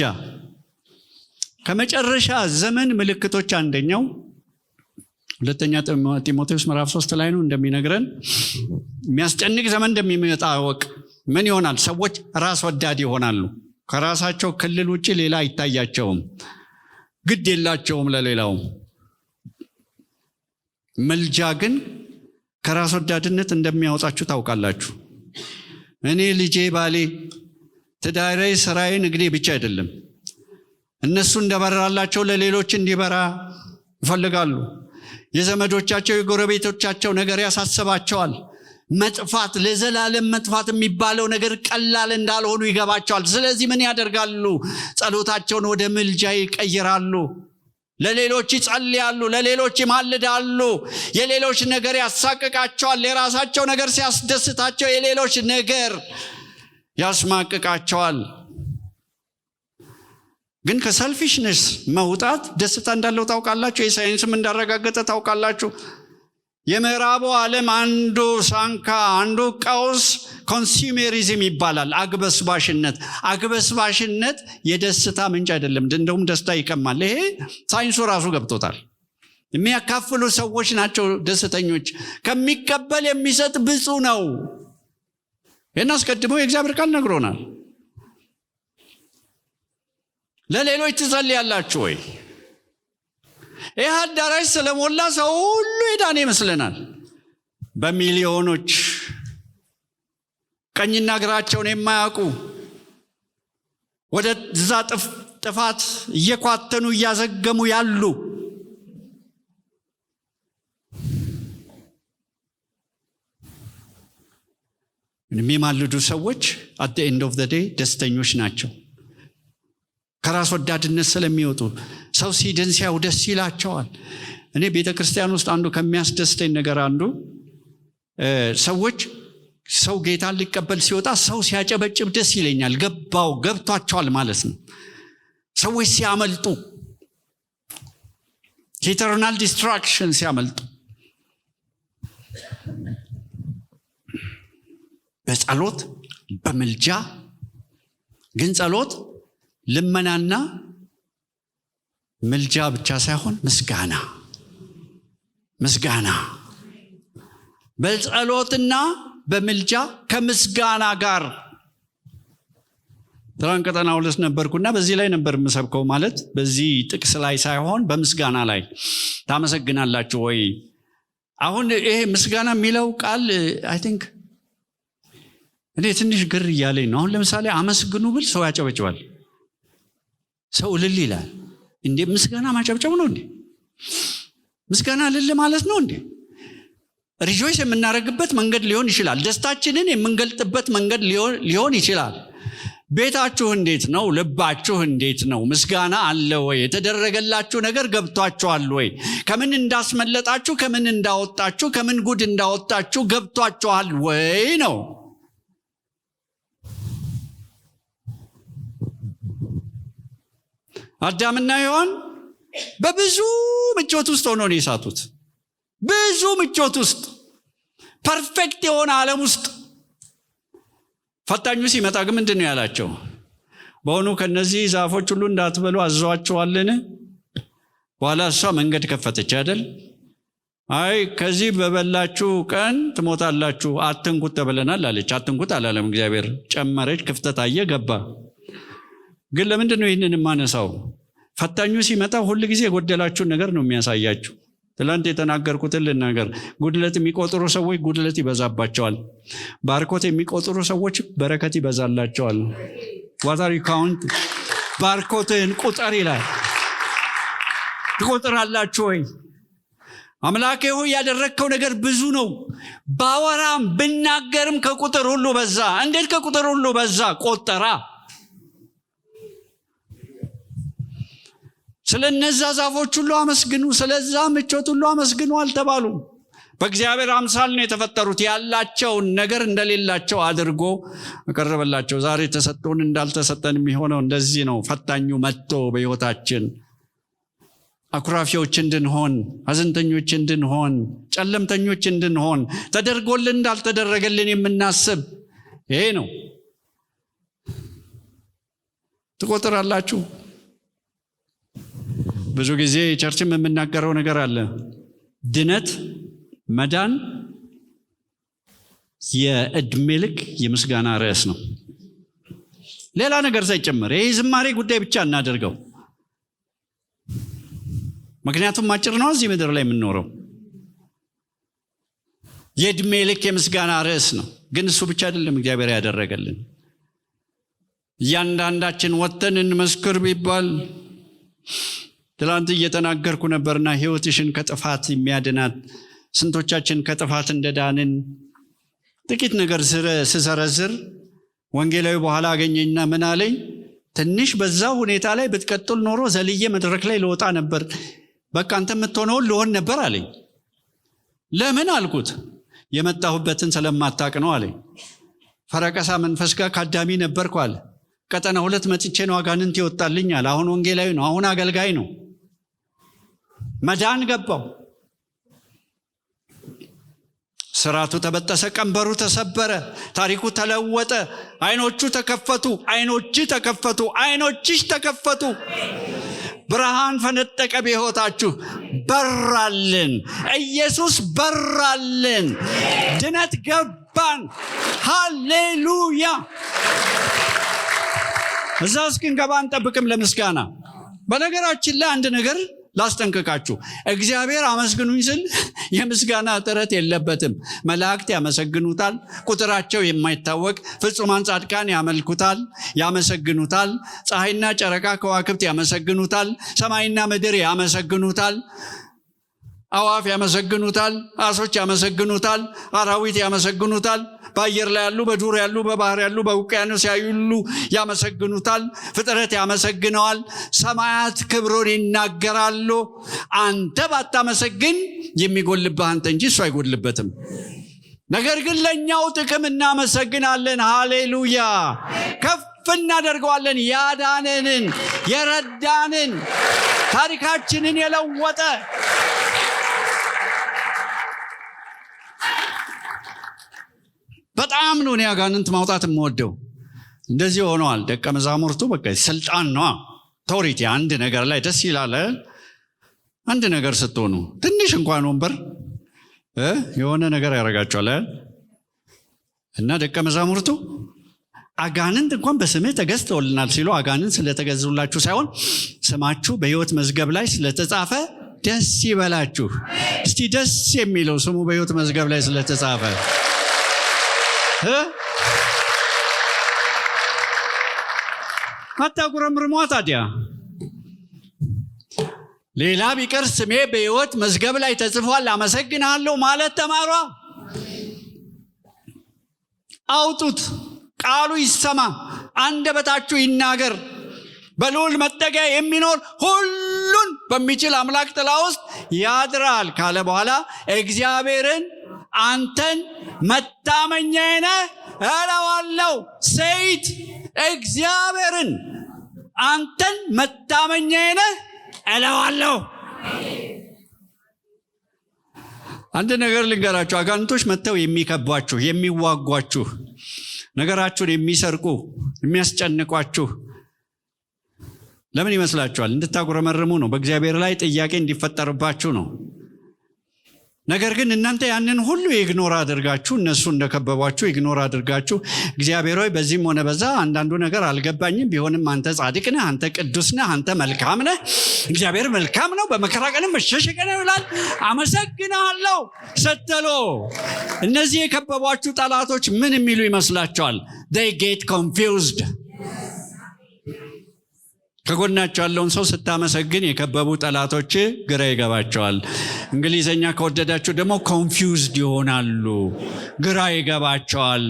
ከመጨረሻ ዘመን ምልክቶች አንደኛው ሁለተኛ ጢሞቴዎስ ምዕራፍ 3 ላይ ነው እንደሚነግረን፣ የሚያስጨንቅ ዘመን እንደሚመጣ አወቅ። ምን ይሆናል? ሰዎች ራስ ወዳድ ይሆናሉ። ከራሳቸው ክልል ውጭ ሌላ አይታያቸውም፣ ግድ የላቸውም ለሌላው። ምልጃ ግን ከራስ ወዳድነት እንደሚያወጣችሁ ታውቃላችሁ። እኔ፣ ልጄ፣ ባሌ፣ ትዳሬ፣ ስራዬ፣ ንግዴ ብቻ አይደለም። እነሱ እንደበራላቸው ለሌሎች እንዲበራ ይፈልጋሉ። የዘመዶቻቸው የጎረቤቶቻቸው ነገር ያሳስባቸዋል። መጥፋት፣ ለዘላለም መጥፋት የሚባለው ነገር ቀላል እንዳልሆኑ ይገባቸዋል። ስለዚህ ምን ያደርጋሉ? ጸሎታቸውን ወደ ምልጃ ይቀይራሉ። ለሌሎች ይጸልያሉ፣ ለሌሎች ይማልዳሉ። የሌሎች ነገር ያሳቅቃቸዋል። የራሳቸው ነገር ሲያስደስታቸው የሌሎች ነገር ያስማቅቃቸዋል። ግን ከሰልፊሽነስ መውጣት ደስታ እንዳለው ታውቃላችሁ። የሳይንስም እንዳረጋገጠ ታውቃላችሁ። የምዕራቡ ዓለም አንዱ ሳንካ፣ አንዱ ቀውስ ኮንሱሜሪዝም ይባላል። አግበስባሽነት የደስታ ምንጭ አይደለም፣ እንደውም ደስታ ይቀማል። ይሄ ሳይንሱ ራሱ ገብቶታል። የሚያካፍሉ ሰዎች ናቸው ደስተኞች። ከሚቀበል የሚሰጥ ብፁዕ ነው። ይህን አስቀድመው የእግዚአብሔር ቃል ነግሮናል። ለሌሎች ትጸልያላችሁ ወይ? ይህ አዳራሽ ስለሞላ ሰው ሁሉ የዳነ ይመስለናል። በሚሊዮኖች ቀኝና ግራቸውን የማያውቁ ወደ እዛ ጥፋት እየኳተኑ እያዘገሙ ያሉ የሚማልዱ ሰዎች at the end of the day ደስተኞች ናቸው። ከራስ ወዳድነት ስለሚወጡ ሰው ሲድን ሲያዩ ደስ ይላቸዋል። እኔ ቤተ ክርስቲያን ውስጥ አንዱ ከሚያስደስተኝ ነገር አንዱ ሰው ጌታን ሊቀበል ሲወጣ ሰው ሲያጨበጭብ ደስ ይለኛል። ገብቷቸዋል ማለት ነው። ሰዎች ሲያመልጡ፣ ኢተርናል ዲስትራክሽን ሲያመልጡ፣ በጸሎት በምልጃ ግን ጸሎት ልመናና ምልጃ ብቻ ሳይሆን ምስጋና በጸሎትና በምልጃ ከምስጋና ጋር። ትራንቀጠና ሁለት ነበርኩና በዚህ ላይ ነበር የምሰብከው። ማለት በዚህ ጥቅስ ላይ ሳይሆን በምስጋና ላይ ታመሰግናላችሁ ወይ? አሁን ይሄ ምስጋና የሚለው ቃል አይ ቲንክ እኔ ትንሽ ግር እያለኝ ነው። አሁን ለምሳሌ አመስግኑ ብል ሰው ያጨበጭባል፣ ሰው እልል ይላል። እንዴ ምስጋና ማጨብጨብ ነው እንዴ? ምስጋና እልል ማለት ነው እንዴ? ሪጆይስ የምናደርግበት መንገድ ሊሆን ይችላል። ደስታችንን የምንገልጥበት መንገድ ሊሆን ይችላል። ቤታችሁ እንዴት ነው? ልባችሁ እንዴት ነው? ምስጋና አለ ወይ? የተደረገላችሁ ነገር ገብቷችኋል ወይ? ከምን እንዳስመለጣችሁ፣ ከምን እንዳወጣችሁ፣ ከምን ጉድ እንዳወጣችሁ ገብቷችኋል ወይ ነው። አዳምና ሔዋን በብዙ ምቾት ውስጥ ሆነው ነው የሳቱት። ብዙ ምቾት ውስጥ፣ ፐርፌክት የሆነ ዓለም ውስጥ። ፈታኙ ሲመጣ ግን ምንድን ነው ያላቸው? በሆኑ ከነዚህ ዛፎች ሁሉ እንዳትበሉ አዘዋቸዋልን? በኋላ እሷ መንገድ ከፈተች አይደል? አይ ከዚህ በበላችሁ ቀን ትሞታላችሁ፣ አትንኩት ተብለናል አለች። አትንኩት አላለም እግዚአብሔር። ጨመረች፣ ክፍተት አየ፣ ገባ። ግን ለምንድን ነው ይህንን የማነሳው? ፈታኙ ሲመጣ ሁል ጊዜ የጎደላችሁን ነገር ነው የሚያሳያችሁ። ትላንት የተናገርኩትን ልናገር። ጉድለት የሚቆጥሩ ሰዎች ጉድለት ይበዛባቸዋል። ባርኮት የሚቆጥሩ ሰዎች በረከት ይበዛላቸዋል። ዋታሪ ካውንት ባርኮትን ቁጠር ይላል። ትቆጥራላችሁ ወይ? አምላኬ ሆይ ያደረግከው ነገር ብዙ ነው። ባወራም ብናገርም ከቁጥር ሁሉ በዛ። እንዴት ከቁጥር ሁሉ በዛ? ቆጠራ። ስለነዛ ዛፎች ሁሉ አመስግኑ፣ ስለዛ ምቾት ሁሉ አመስግኑ አልተባሉ። በእግዚአብሔር አምሳል ነው የተፈጠሩት። ያላቸውን ነገር እንደሌላቸው አድርጎ አቀረበላቸው። ዛሬ ተሰጥቶን እንዳልተሰጠን የሚሆነው እንደዚህ ነው። ፈታኙ መጥቶ በሕይወታችን አኩራፊዎች እንድንሆን፣ ሐዘንተኞች እንድንሆን፣ ጨለምተኞች እንድንሆን፣ ተደርጎልን እንዳልተደረገልን የምናስብ ይሄ ነው። ትቆጥራላችሁ? ብዙ ጊዜ ቸርችም የምናገረው ነገር አለ። ድነት፣ መዳን የዕድሜ ልክ የምስጋና ርዕስ ነው። ሌላ ነገር ሳይጨመር ይህ ዝማሬ ጉዳይ ብቻ እናደርገው። ምክንያቱም አጭር ነው እዚህ ምድር ላይ የምንኖረው። የዕድሜ ልክ የምስጋና ርዕስ ነው። ግን እሱ ብቻ አይደለም እግዚአብሔር ያደረገልን። እያንዳንዳችን ወጥተን እንመስክር ቢባል ትላንት እየተናገርኩ ነበርና ሕይወትሽን ከጥፋት የሚያድናት ስንቶቻችን ከጥፋት እንደዳንን ጥቂት ነገር ስዘረዝር ወንጌላዊ በኋላ አገኘኝና ምን አለኝ? ትንሽ በዛ ሁኔታ ላይ ብትቀጥል ኖሮ ዘልዬ መድረክ ላይ ልወጣ ነበር፣ በቃ አንተ የምትሆነውን ልሆን ነበር አለኝ። ለምን አልኩት። የመጣሁበትን ስለማታቅ ነው አለኝ። ፈረቀሳ መንፈስ ጋር ካዳሚ ነበርኩ አለ። ቀጠና 2 መጥቼ ነው አጋንንት ይወጣልኝ አለ። አሁን ወንጌላዊ ነው፣ አሁን አገልጋይ ነው። መዳን ገባው። ስራቱ ተበጠሰ፣ ቀንበሩ ተሰበረ፣ ታሪኩ ተለወጠ። አይኖቹ ተከፈቱ፣ አይኖች ተከፈቱ፣ አይኖችሽ ተከፈቱ። ብርሃን ፈነጠቀ በሕይወታችሁ። በራልን፣ ኢየሱስ በራልን፣ ድነት ገባን። ሃሌሉያ። እዛ እስክንገባ አንጠብቅም ለምስጋና። በነገራችን ላይ አንድ ነገር ላስጠንቅቃችሁ። እግዚአብሔር አመስግኑኝ ስል የምስጋና ጥረት የለበትም። መላእክት ያመሰግኑታል፣ ቁጥራቸው የማይታወቅ ፍጹማን ጻድቃን ያመልኩታል፣ ያመሰግኑታል። ፀሐይና ጨረቃ ከዋክብት ያመሰግኑታል፣ ሰማይና ምድር ያመሰግኑታል፣ አዋፍ ያመሰግኑታል፣ አሶች ያመሰግኑታል፣ አራዊት ያመሰግኑታል፣ በአየር ላይ ያሉ፣ በዱር ያሉ፣ በባህር ያሉ፣ በውቅያኖስ ያሉ ያመሰግኑታል። ፍጥረት ያመሰግነዋል። ሰማያት ክብሩን ይናገራሉ። አንተ ባታመሰግን የሚጎልብህ አንተ እንጂ እሱ አይጎልበትም። ነገር ግን ለእኛው ጥቅም እናመሰግናለን። ሃሌሉያ። ከፍ እናደርገዋለን። ያዳነንን፣ የረዳንን፣ ታሪካችንን የለወጠ በጣም ነው እኔ አጋንንት ማውጣት የምወደው። እንደዚህ ሆነዋል ደቀ መዛሙርቱ። በቃ ስልጣን ነው፣ አውቶሪቲ። አንድ ነገር ላይ ደስ ይላል። አንድ ነገር ስትሆኑ ትንሽ እንኳን ወንበር የሆነ ነገር ያደርጋቸዋል። እና ደቀ መዛሙርቱ አጋንንት እንኳን በስምህ ተገዝተውልናል ሲሉ አጋንንት ስለተገዙላችሁ ሳይሆን ስማችሁ በሕይወት መዝገብ ላይ ስለተጻፈ ደስ ይበላችሁ። እስቲ ደስ የሚለው ስሙ በሕይወት መዝገብ ላይ ስለተጻፈ አታጉረምርሟ ታዲያ። ሌላ ቢቀር ስሜ በሕይወት መዝገብ ላይ ተጽፏል አመሰግናለሁ ማለት ተማሯ። አውጡት፣ ቃሉ ይሰማ፣ አንደበታችሁ ይናገር። በልዑል መጠጊያ የሚኖር ሁሉን በሚችል አምላክ ጥላ ውስጥ ያድራል ካለ በኋላ እግዚአብሔርን አንተን መታመኛዬ ነህ እለዋለሁ። ሴት እግዚአብሔርን አንተን መታመኛዬ ነህ እለዋለሁ። አንድ ነገር ልንገራችሁ። አጋንንቶች መጥተው የሚከቧችሁ፣ የሚዋጓችሁ፣ ነገራችሁን የሚሰርቁ፣ የሚያስጨንቋችሁ ለምን ይመስላችኋል? እንድታጉረመርሙ ነው። በእግዚአብሔር ላይ ጥያቄ እንዲፈጠርባችሁ ነው። ነገር ግን እናንተ ያንን ሁሉ ኢግኖር አድርጋችሁ፣ እነሱ እንደከበቧችሁ ኢግኖር አድርጋችሁ እግዚአብሔር ሆይ በዚህም ሆነ በዛ አንዳንዱ ነገር አልገባኝም፣ ቢሆንም አንተ ጻድቅ ነህ፣ አንተ ቅዱስ ነህ፣ አንተ መልካም ነህ፣ እግዚአብሔር መልካም ነው፣ በመከራ ቀንም መሸሸጊያ ነው ይላል፣ አመሰግናለሁ ስትሉ እነዚህ የከበቧችሁ ጠላቶች ምን የሚሉ ይመስላችኋል? they get confused። ከጎናቸው ያለውን ሰው ስታመሰግን የከበቡ ጠላቶች ግራ ይገባቸዋል። እንግሊዘኛ ከወደዳችሁ ደግሞ ኮንፊውዝድ ይሆናሉ፣ ግራ ይገባቸዋል።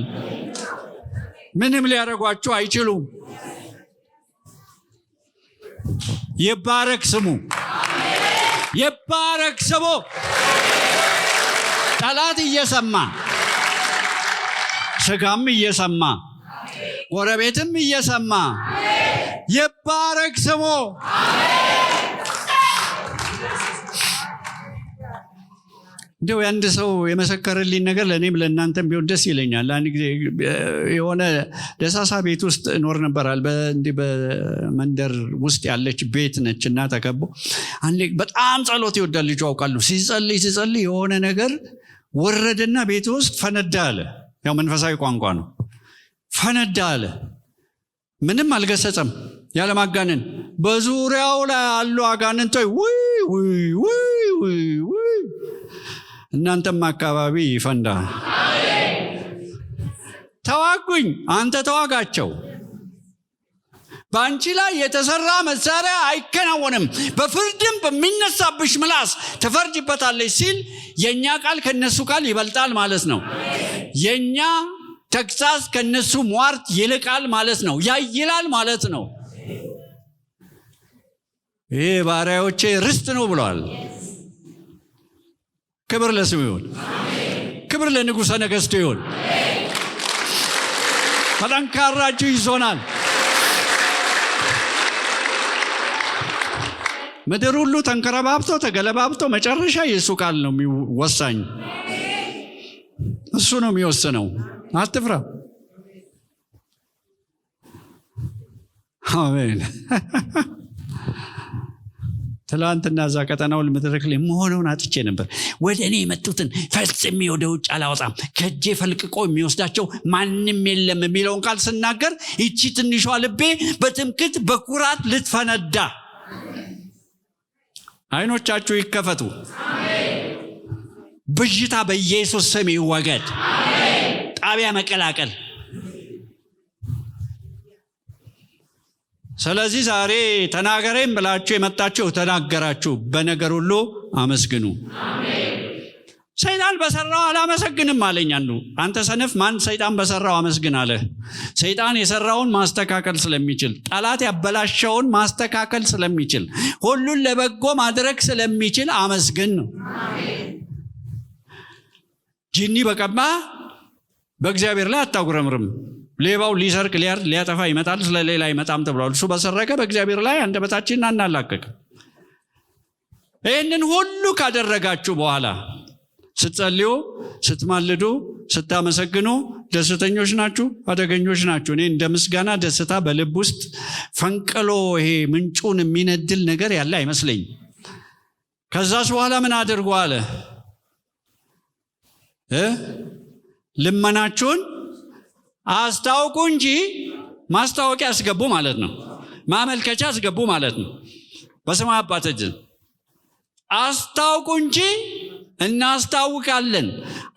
ምንም ሊያደርጓችሁ አይችሉም። ይባረክ ስሙ፣ ይባረክ ስሙ። ጠላት እየሰማ ስጋም እየሰማ ጎረቤትም እየሰማ ይባረክ ስሙ። እንደው አንድ ሰው የመሰከረልኝ ነገር ለእኔም ለእናንተም ቢሆን ደስ ይለኛል። አንድ ጊዜ የሆነ ደሳሳ ቤት ውስጥ እኖር ነበራል። በመንደር ውስጥ ያለች ቤት ነች እና ተከቦ አንዴ በጣም ጸሎት ይወዳል ልጁ አውቃለሁ። ሲጸልይ የሆነ ነገር ወረደና ቤት ውስጥ ፈነዳ አለ። ያው መንፈሳዊ ቋንቋ ነው። ፈነዳ አለ። ምንም አልገሰጸም። ያለማጋነን በዙሪያው ላይ ያሉ አጋንንቶች ውይ ውይ ውይ ውይ ውይ። እናንተም አካባቢ ይፈንዳ። ተዋጉኝ፣ አንተ ተዋጋቸው። በአንቺ ላይ የተሰራ መሳሪያ አይከናወንም፣ በፍርድም በሚነሳብሽ ምላስ ትፈርጅበታለች ሲል የኛ ቃል ከነሱ ቃል ይበልጣል ማለት ነው። የኛ ተግሳጽ ከነሱ ሟርት ይልቃል ማለት ነው፣ ያይላል ማለት ነው። ይሄ ባሪያዎቼ ርስት ነው ብለዋል። ክብር ለስሙ ይሁን፣ ክብር ለንጉሠ ነገሥቱ ይሁን። በጠንካራ እጁ ይዞናል። ምድር ሁሉ ተንከረባብቶ ተገለባብቶ መጨረሻ የእሱ ቃል ነው ወሳኝ። እሱ ነው የሚወስነው። አትፍራ። አሜን። ትላንትና እዛ ቀጠናው መድረክ ላይ መሆኑን አጥቼ ነበር። ወደ እኔ የመጡትን ፈጽሜ ወደ ውጭ አላወጣም፣ ከእጄ ፈልቅቆ የሚወስዳቸው ማንም የለም የሚለውን ቃል ስናገር ይቺ ትንሿ ልቤ በትምክት በኩራት ልትፈነዳ። አይኖቻችሁ ይከፈቱ። ብዥታ በኢየሱስ ስም ይወገድ። ጣቢያ መቀላቀል። ስለዚህ ዛሬ ተናገረኝ ብላችሁ የመጣችሁ ተናገራችሁ፣ በነገር ሁሉ አመስግኑ። ሰይጣን በሰራው አላመሰግንም አለኝ አንዱ። አንተ ሰነፍ፣ ማን ሰይጣን በሰራው አመስግን አለ? ሰይጣን የሰራውን ማስተካከል ስለሚችል፣ ጠላት ያበላሸውን ማስተካከል ስለሚችል፣ ሁሉን ለበጎ ማድረግ ስለሚችል አመስግን ነው። ጂኒ በቀባ በእግዚአብሔር ላይ አታጉረምርም። ሌባው ሊሰርቅ ሊያጠፋ ይመጣል፣ ስለሌላ አይመጣም ተብሏል። እሱ በሰረቀ በእግዚአብሔር ላይ አንደበታችንን አናላቅቅ። ይህንን ሁሉ ካደረጋችሁ በኋላ ስትጸልዩ፣ ስትማልዱ፣ ስታመሰግኑ ደስተኞች ናችሁ? አደገኞች ናችሁ? እኔ እንደ ምስጋና ደስታ በልብ ውስጥ ፈንቅሎ ይሄ ምንጩን የሚነድል ነገር ያለ አይመስለኝም። ከዛስ በኋላ ምን አድርጎ አለ? ልመናችሁን አስታውቁ እንጂ ማስታወቂያ አስገቡ ማለት ነው። ማመልከቻ አስገቡ ማለት ነው። በሰማይ አባታችን አስታውቁ እንጂ እናስታውቃለን።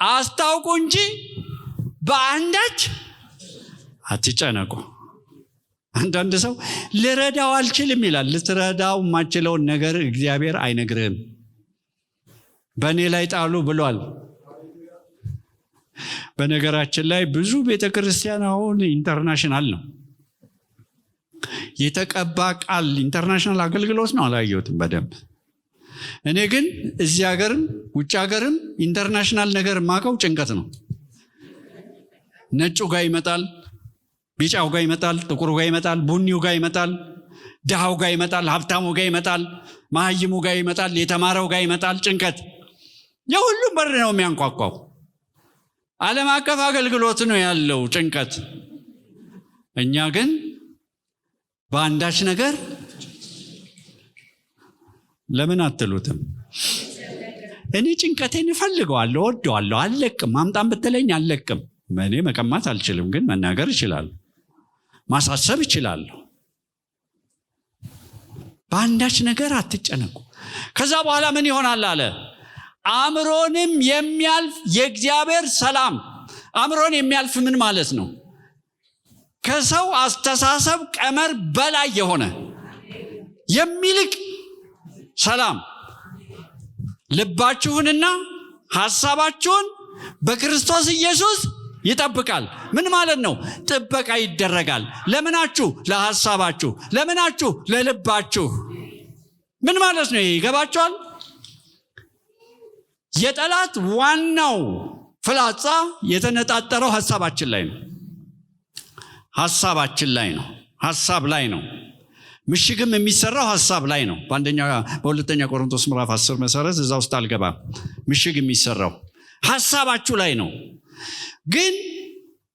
አስታውቁ እንጂ በአንዳች አትጨነቁ። አንዳንድ ሰው ልረዳው አልችልም ይላል። ልትረዳው የማችለውን ነገር እግዚአብሔር አይነግርህም። በእኔ ላይ ጣሉ ብሏል። በነገራችን ላይ ብዙ ቤተክርስቲያን አሁን ኢንተርናሽናል ነው። የተቀባ ቃል ኢንተርናሽናል አገልግሎት ነው። አላየሁትም በደንብ። እኔ ግን እዚህ ሀገርም ውጭ ሀገርም ኢንተርናሽናል ነገር ማቀው ጭንቀት ነው። ነጩ ጋር ይመጣል፣ ቢጫው ጋር ይመጣል፣ ጥቁሩ ጋር ይመጣል፣ ቡኒው ጋር ይመጣል፣ ድሃው ጋር ይመጣል፣ ሀብታሙ ጋር ይመጣል፣ መሀይሙ ጋር ይመጣል፣ የተማረው ጋር ይመጣል። ጭንቀት የሁሉም በር ነው የሚያንኳኳው። ዓለም አቀፍ አገልግሎት ነው ያለው ጭንቀት። እኛ ግን በአንዳች ነገር ለምን አትሉትም? እኔ ጭንቀቴን እፈልገዋለሁ፣ ወደዋለሁ፣ አልለቅም። ማምጣም ብትለኝ አልለቅም። እኔ መቀማት አልችልም፣ ግን መናገር እችላለሁ፣ ማሳሰብ እችላለሁ። በአንዳች ነገር አትጨነቁ። ከዛ በኋላ ምን ይሆናል አለ? አእምሮንም የሚያልፍ የእግዚአብሔር ሰላም። አእምሮን የሚያልፍ ምን ማለት ነው? ከሰው አስተሳሰብ ቀመር በላይ የሆነ የሚልቅ ሰላም ልባችሁንና ሐሳባችሁን በክርስቶስ ኢየሱስ ይጠብቃል። ምን ማለት ነው? ጥበቃ ይደረጋል። ለምናችሁ? ለሐሳባችሁ። ለምናችሁ? ለልባችሁ። ምን ማለት ነው? ይገባችኋል? የጠላት ዋናው ፍላጻ የተነጣጠረው ሐሳባችን ላይ ነው። ሐሳባችን ላይ ነው። ሐሳብ ላይ ነው። ምሽግም የሚሰራው ሐሳብ ላይ ነው። በሁለተኛ ቆሮንቶስ ምዕራፍ 10 መሰረት እዛ ውስጥ አልገባም። ምሽግ የሚሰራው ሐሳባችሁ ላይ ነው። ግን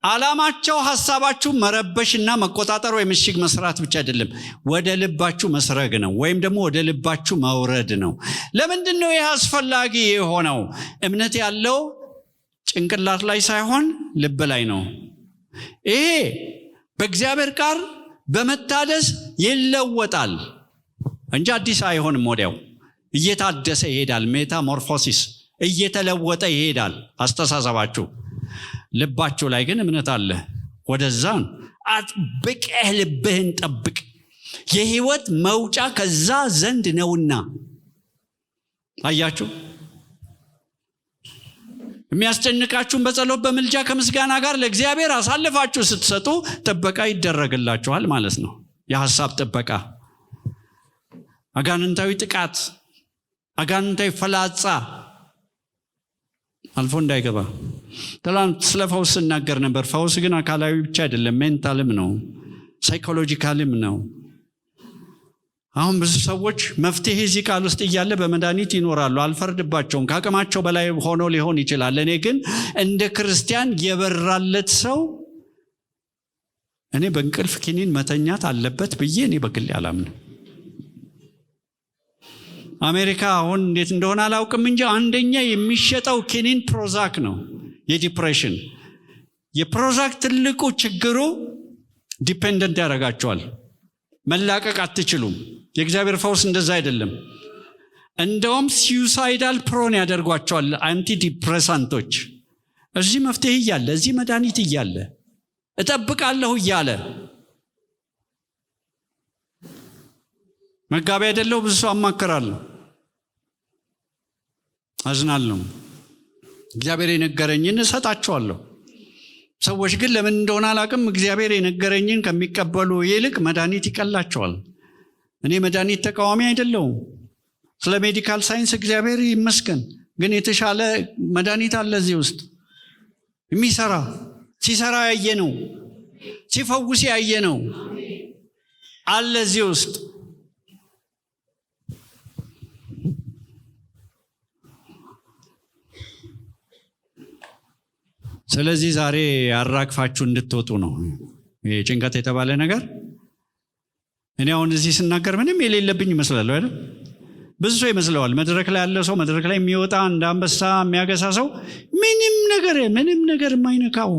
ዓላማቸው ሐሳባችሁ መረበሽና መቆጣጠር ወይ ምሽግ መስራት ብቻ አይደለም፣ ወደ ልባችሁ መስረግ ነው፣ ወይም ደግሞ ወደ ልባችሁ መውረድ ነው። ለምንድን ነው ይህ አስፈላጊ የሆነው? እምነት ያለው ጭንቅላት ላይ ሳይሆን ልብ ላይ ነው። ይሄ በእግዚአብሔር ቃል በመታደስ ይለወጣል እንጂ አዲስ አይሆንም። ወዲያው እየታደሰ ይሄዳል። ሜታሞርፎሲስ፣ እየተለወጠ ይሄዳል አስተሳሰባችሁ። ልባችሁ ላይ ግን እምነት አለ። ወደዛ አጥብቀህ ልብህን ጠብቅ፣ የህይወት መውጫ ከዛ ዘንድ ነውና። አያችሁ? የሚያስጨንቃችሁን በጸሎት በምልጃ ከምስጋና ጋር ለእግዚአብሔር አሳልፋችሁ ስትሰጡ ጥበቃ ይደረግላችኋል ማለት ነው። የሐሳብ ጥበቃ፣ አጋንንታዊ ጥቃት፣ አጋንንታዊ ፈላጻ አልፎ እንዳይገባ። ትላንት ስለ ፈውስ ስናገር ነበር። ፈውስ ግን አካላዊ ብቻ አይደለም፣ ሜንታልም ነው፣ ሳይኮሎጂካልም ነው። አሁን ብዙ ሰዎች መፍትሄ እዚህ ቃል ውስጥ እያለ በመድኃኒት ይኖራሉ። አልፈርድባቸውም፣ ከአቅማቸው በላይ ሆኖ ሊሆን ይችላል። እኔ ግን እንደ ክርስቲያን የበራለት ሰው እኔ በእንቅልፍ ኪኒን መተኛት አለበት ብዬ እኔ በግሌ አላምንም። አሜሪካ አሁን እንዴት እንደሆነ አላውቅም እንጂ አንደኛ የሚሸጠው ኪኒን ፕሮዛክ ነው። የዲፕሬሽን የፕሮዛክ ትልቁ ችግሩ ዲፔንደንት ያደርጋቸዋል። መላቀቅ አትችሉም። የእግዚአብሔር ፈውስ እንደዛ አይደለም። እንደውም ሲዩሳይዳል ፕሮን ያደርጓቸዋል አንቲ ዲፕሬሳንቶች። እዚህ መፍትሄ እያለ፣ እዚህ መድኃኒት እያለ፣ እጠብቃለሁ እያለ መጋቢ አይደለሁ ብዙ ሰው አማከራለሁ፣ አዝናለሁ። እግዚአብሔር የነገረኝን እሰጣቸዋለሁ። ሰዎች ግን ለምን እንደሆነ አላውቅም፣ እግዚአብሔር የነገረኝን ከሚቀበሉ ይልቅ መድኃኒት ይቀላቸዋል። እኔ መድኃኒት ተቃዋሚ አይደለሁም። ስለ ሜዲካል ሳይንስ እግዚአብሔር ይመስገን። ግን የተሻለ መድኃኒት አለ እዚህ ውስጥ የሚሰራ፣ ሲሰራ ያየ ነው፣ ሲፈውስ ያየ ነው አለ እዚህ ውስጥ። ስለዚህ ዛሬ አራግፋችሁ እንድትወጡ ነው ጭንቀት የተባለ ነገር። እኔ አሁን እዚህ ስናገር ምንም የሌለብኝ ይመስላል አይደል? ብዙ ሰው ይመስለዋል። መድረክ ላይ ያለ ሰው፣ መድረክ ላይ የሚወጣ እንደ አንበሳ የሚያገሳ ሰው ምንም ነገር የማይነካው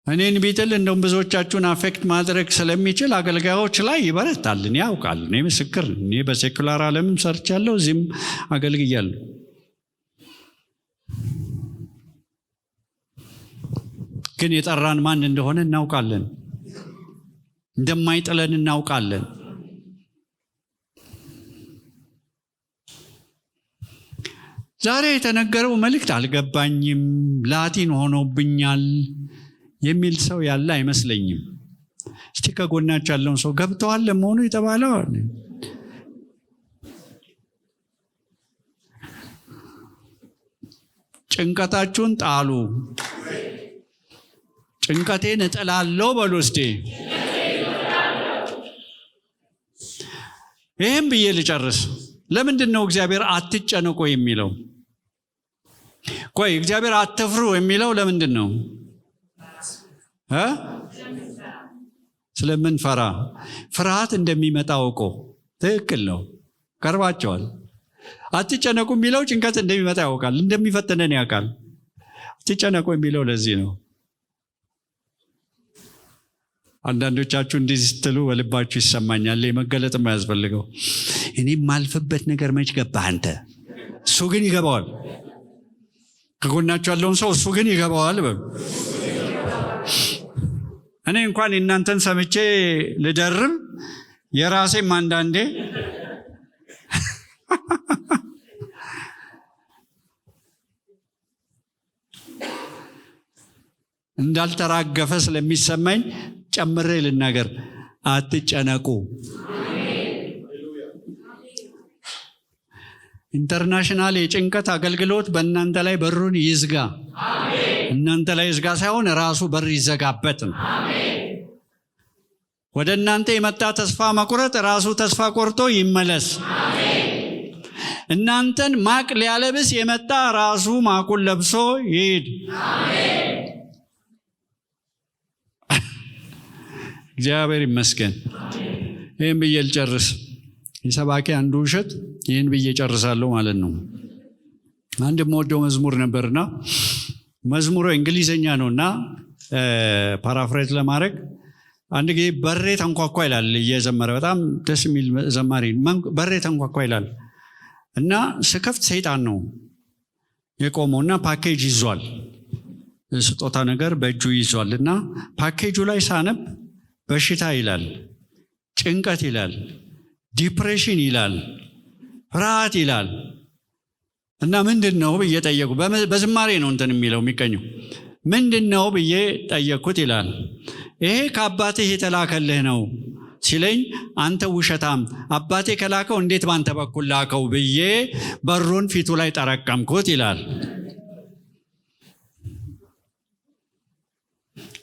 እኔን ቢጥል እንደውም ብዙዎቻችሁን አፌክት ማድረግ ስለሚችል አገልጋዮች ላይ ይበረታል። እኔ ያውቃል። እኔ ምስክር። እኔ በሴኩላር ዓለም ሰርቻለሁ፣ እዚህም አገልግያለሁ። ግን የጠራን ማን እንደሆነ እናውቃለን። እንደማይጥለን እናውቃለን። ዛሬ የተነገረው መልእክት አልገባኝም፣ ላቲን ሆኖብኛል የሚል ሰው ያለ አይመስለኝም። እስቲ ከጎናችሁ ያለውን ሰው ገብተዋል ለመሆኑ የተባለው? ጭንቀታችሁን ጣሉ። ጭንቀቴን እጥላለሁ በሉ እስቲ። ይህም ብዬ ልጨርስ። ለምንድን ነው እግዚአብሔር አትጨነቁ የሚለው? ቆይ እግዚአብሔር አትፍሩ የሚለው ለምንድን ነው? ስለምንፈራ። ፍርሃት እንደሚመጣ አውቆ። ትክክል ነው፣ ቀርባቸዋል። አትጨነቁ የሚለው ጭንቀት እንደሚመጣ ያውቃል፣ እንደሚፈትነን ያውቃል። አትጨነቁ የሚለው ለዚህ ነው። አንዳንዶቻችሁ እንዲህ ስትሉ በልባችሁ ይሰማኛል። መገለጥ የማያስፈልገው እኔ ማልፍበት ነገር መች ገባህ አንተ? እሱ ግን ይገባዋል። ከጎናችሁ ያለውን ሰው እሱ ግን ይገባዋል። እኔ እንኳን እናንተን ሰምቼ ልደርም የራሴም አንዳንዴ እንዳልተራገፈ ስለሚሰማኝ ጨምሬ ልናገር። አትጨነቁ። ኢንተርናሽናል የጭንቀት አገልግሎት በእናንተ ላይ በሩን ይዝጋ። እናንተ ላይ ይዝጋ ሳይሆን ራሱ በር ይዘጋበት ነው። ወደ እናንተ የመጣ ተስፋ መቁረጥ ራሱ ተስፋ ቆርጦ ይመለስ። እናንተን ማቅ ሊያለብስ የመጣ ራሱ ማቁን ለብሶ ይሄድ። እግዚአብሔር ይመስገን። ይህን ብዬ ልጨርስ። የሰባኪ አንዱ ውሸት ይህን ብዬ ጨርሳለሁ ማለት ነው። አንድ የምወደው መዝሙር ነበርና መዝሙሩ እንግሊዘኛ ነውና ፓራፍሬት ለማድረግ አንድ ጊዜ በሬ ተንኳኳ ይላል እየዘመረ። በጣም ደስ የሚል ዘማሪ። በሬ ተንኳኳ ይላል እና ስከፍት ሰይጣን ነው የቆመውና ፓኬጅ ይዟል፣ ስጦታ ነገር በእጁ ይዟል። እና ፓኬጁ ላይ ሳነብ በሽታ ይላል፣ ጭንቀት ይላል፣ ዲፕሬሽን ይላል፣ ፍርሃት ይላል። እና ምንድን ነው ብዬ ጠየቁ። በዝማሬ ነው እንትን የሚለው የሚቀኘው። ምንድን ነው ብዬ ጠየቅኩት ይላል። ይሄ ከአባትህ የተላከልህ ነው ሲለኝ፣ አንተ ውሸታም፣ አባቴ ከላከው እንዴት ባንተ በኩል ላከው ብዬ በሩን ፊቱ ላይ ጠረቀምኩት ይላል።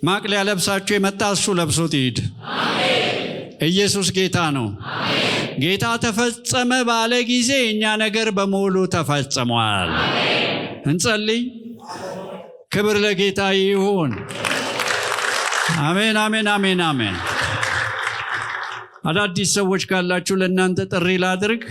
ማቅ ሊያለብሳችሁ የመጣ እሱ ለብሶት ይሂድ። ኢየሱስ ጌታ ነው። ጌታ ተፈጸመ ባለ ጊዜ እኛ ነገር በሙሉ ተፈጽሟል። እንጸልይ። ክብር ለጌታ ይሁን። አሜን፣ አሜን፣ አሜን፣ አሜን። አዳዲስ ሰዎች ካላችሁ ለእናንተ ጥሪ ላድርግ።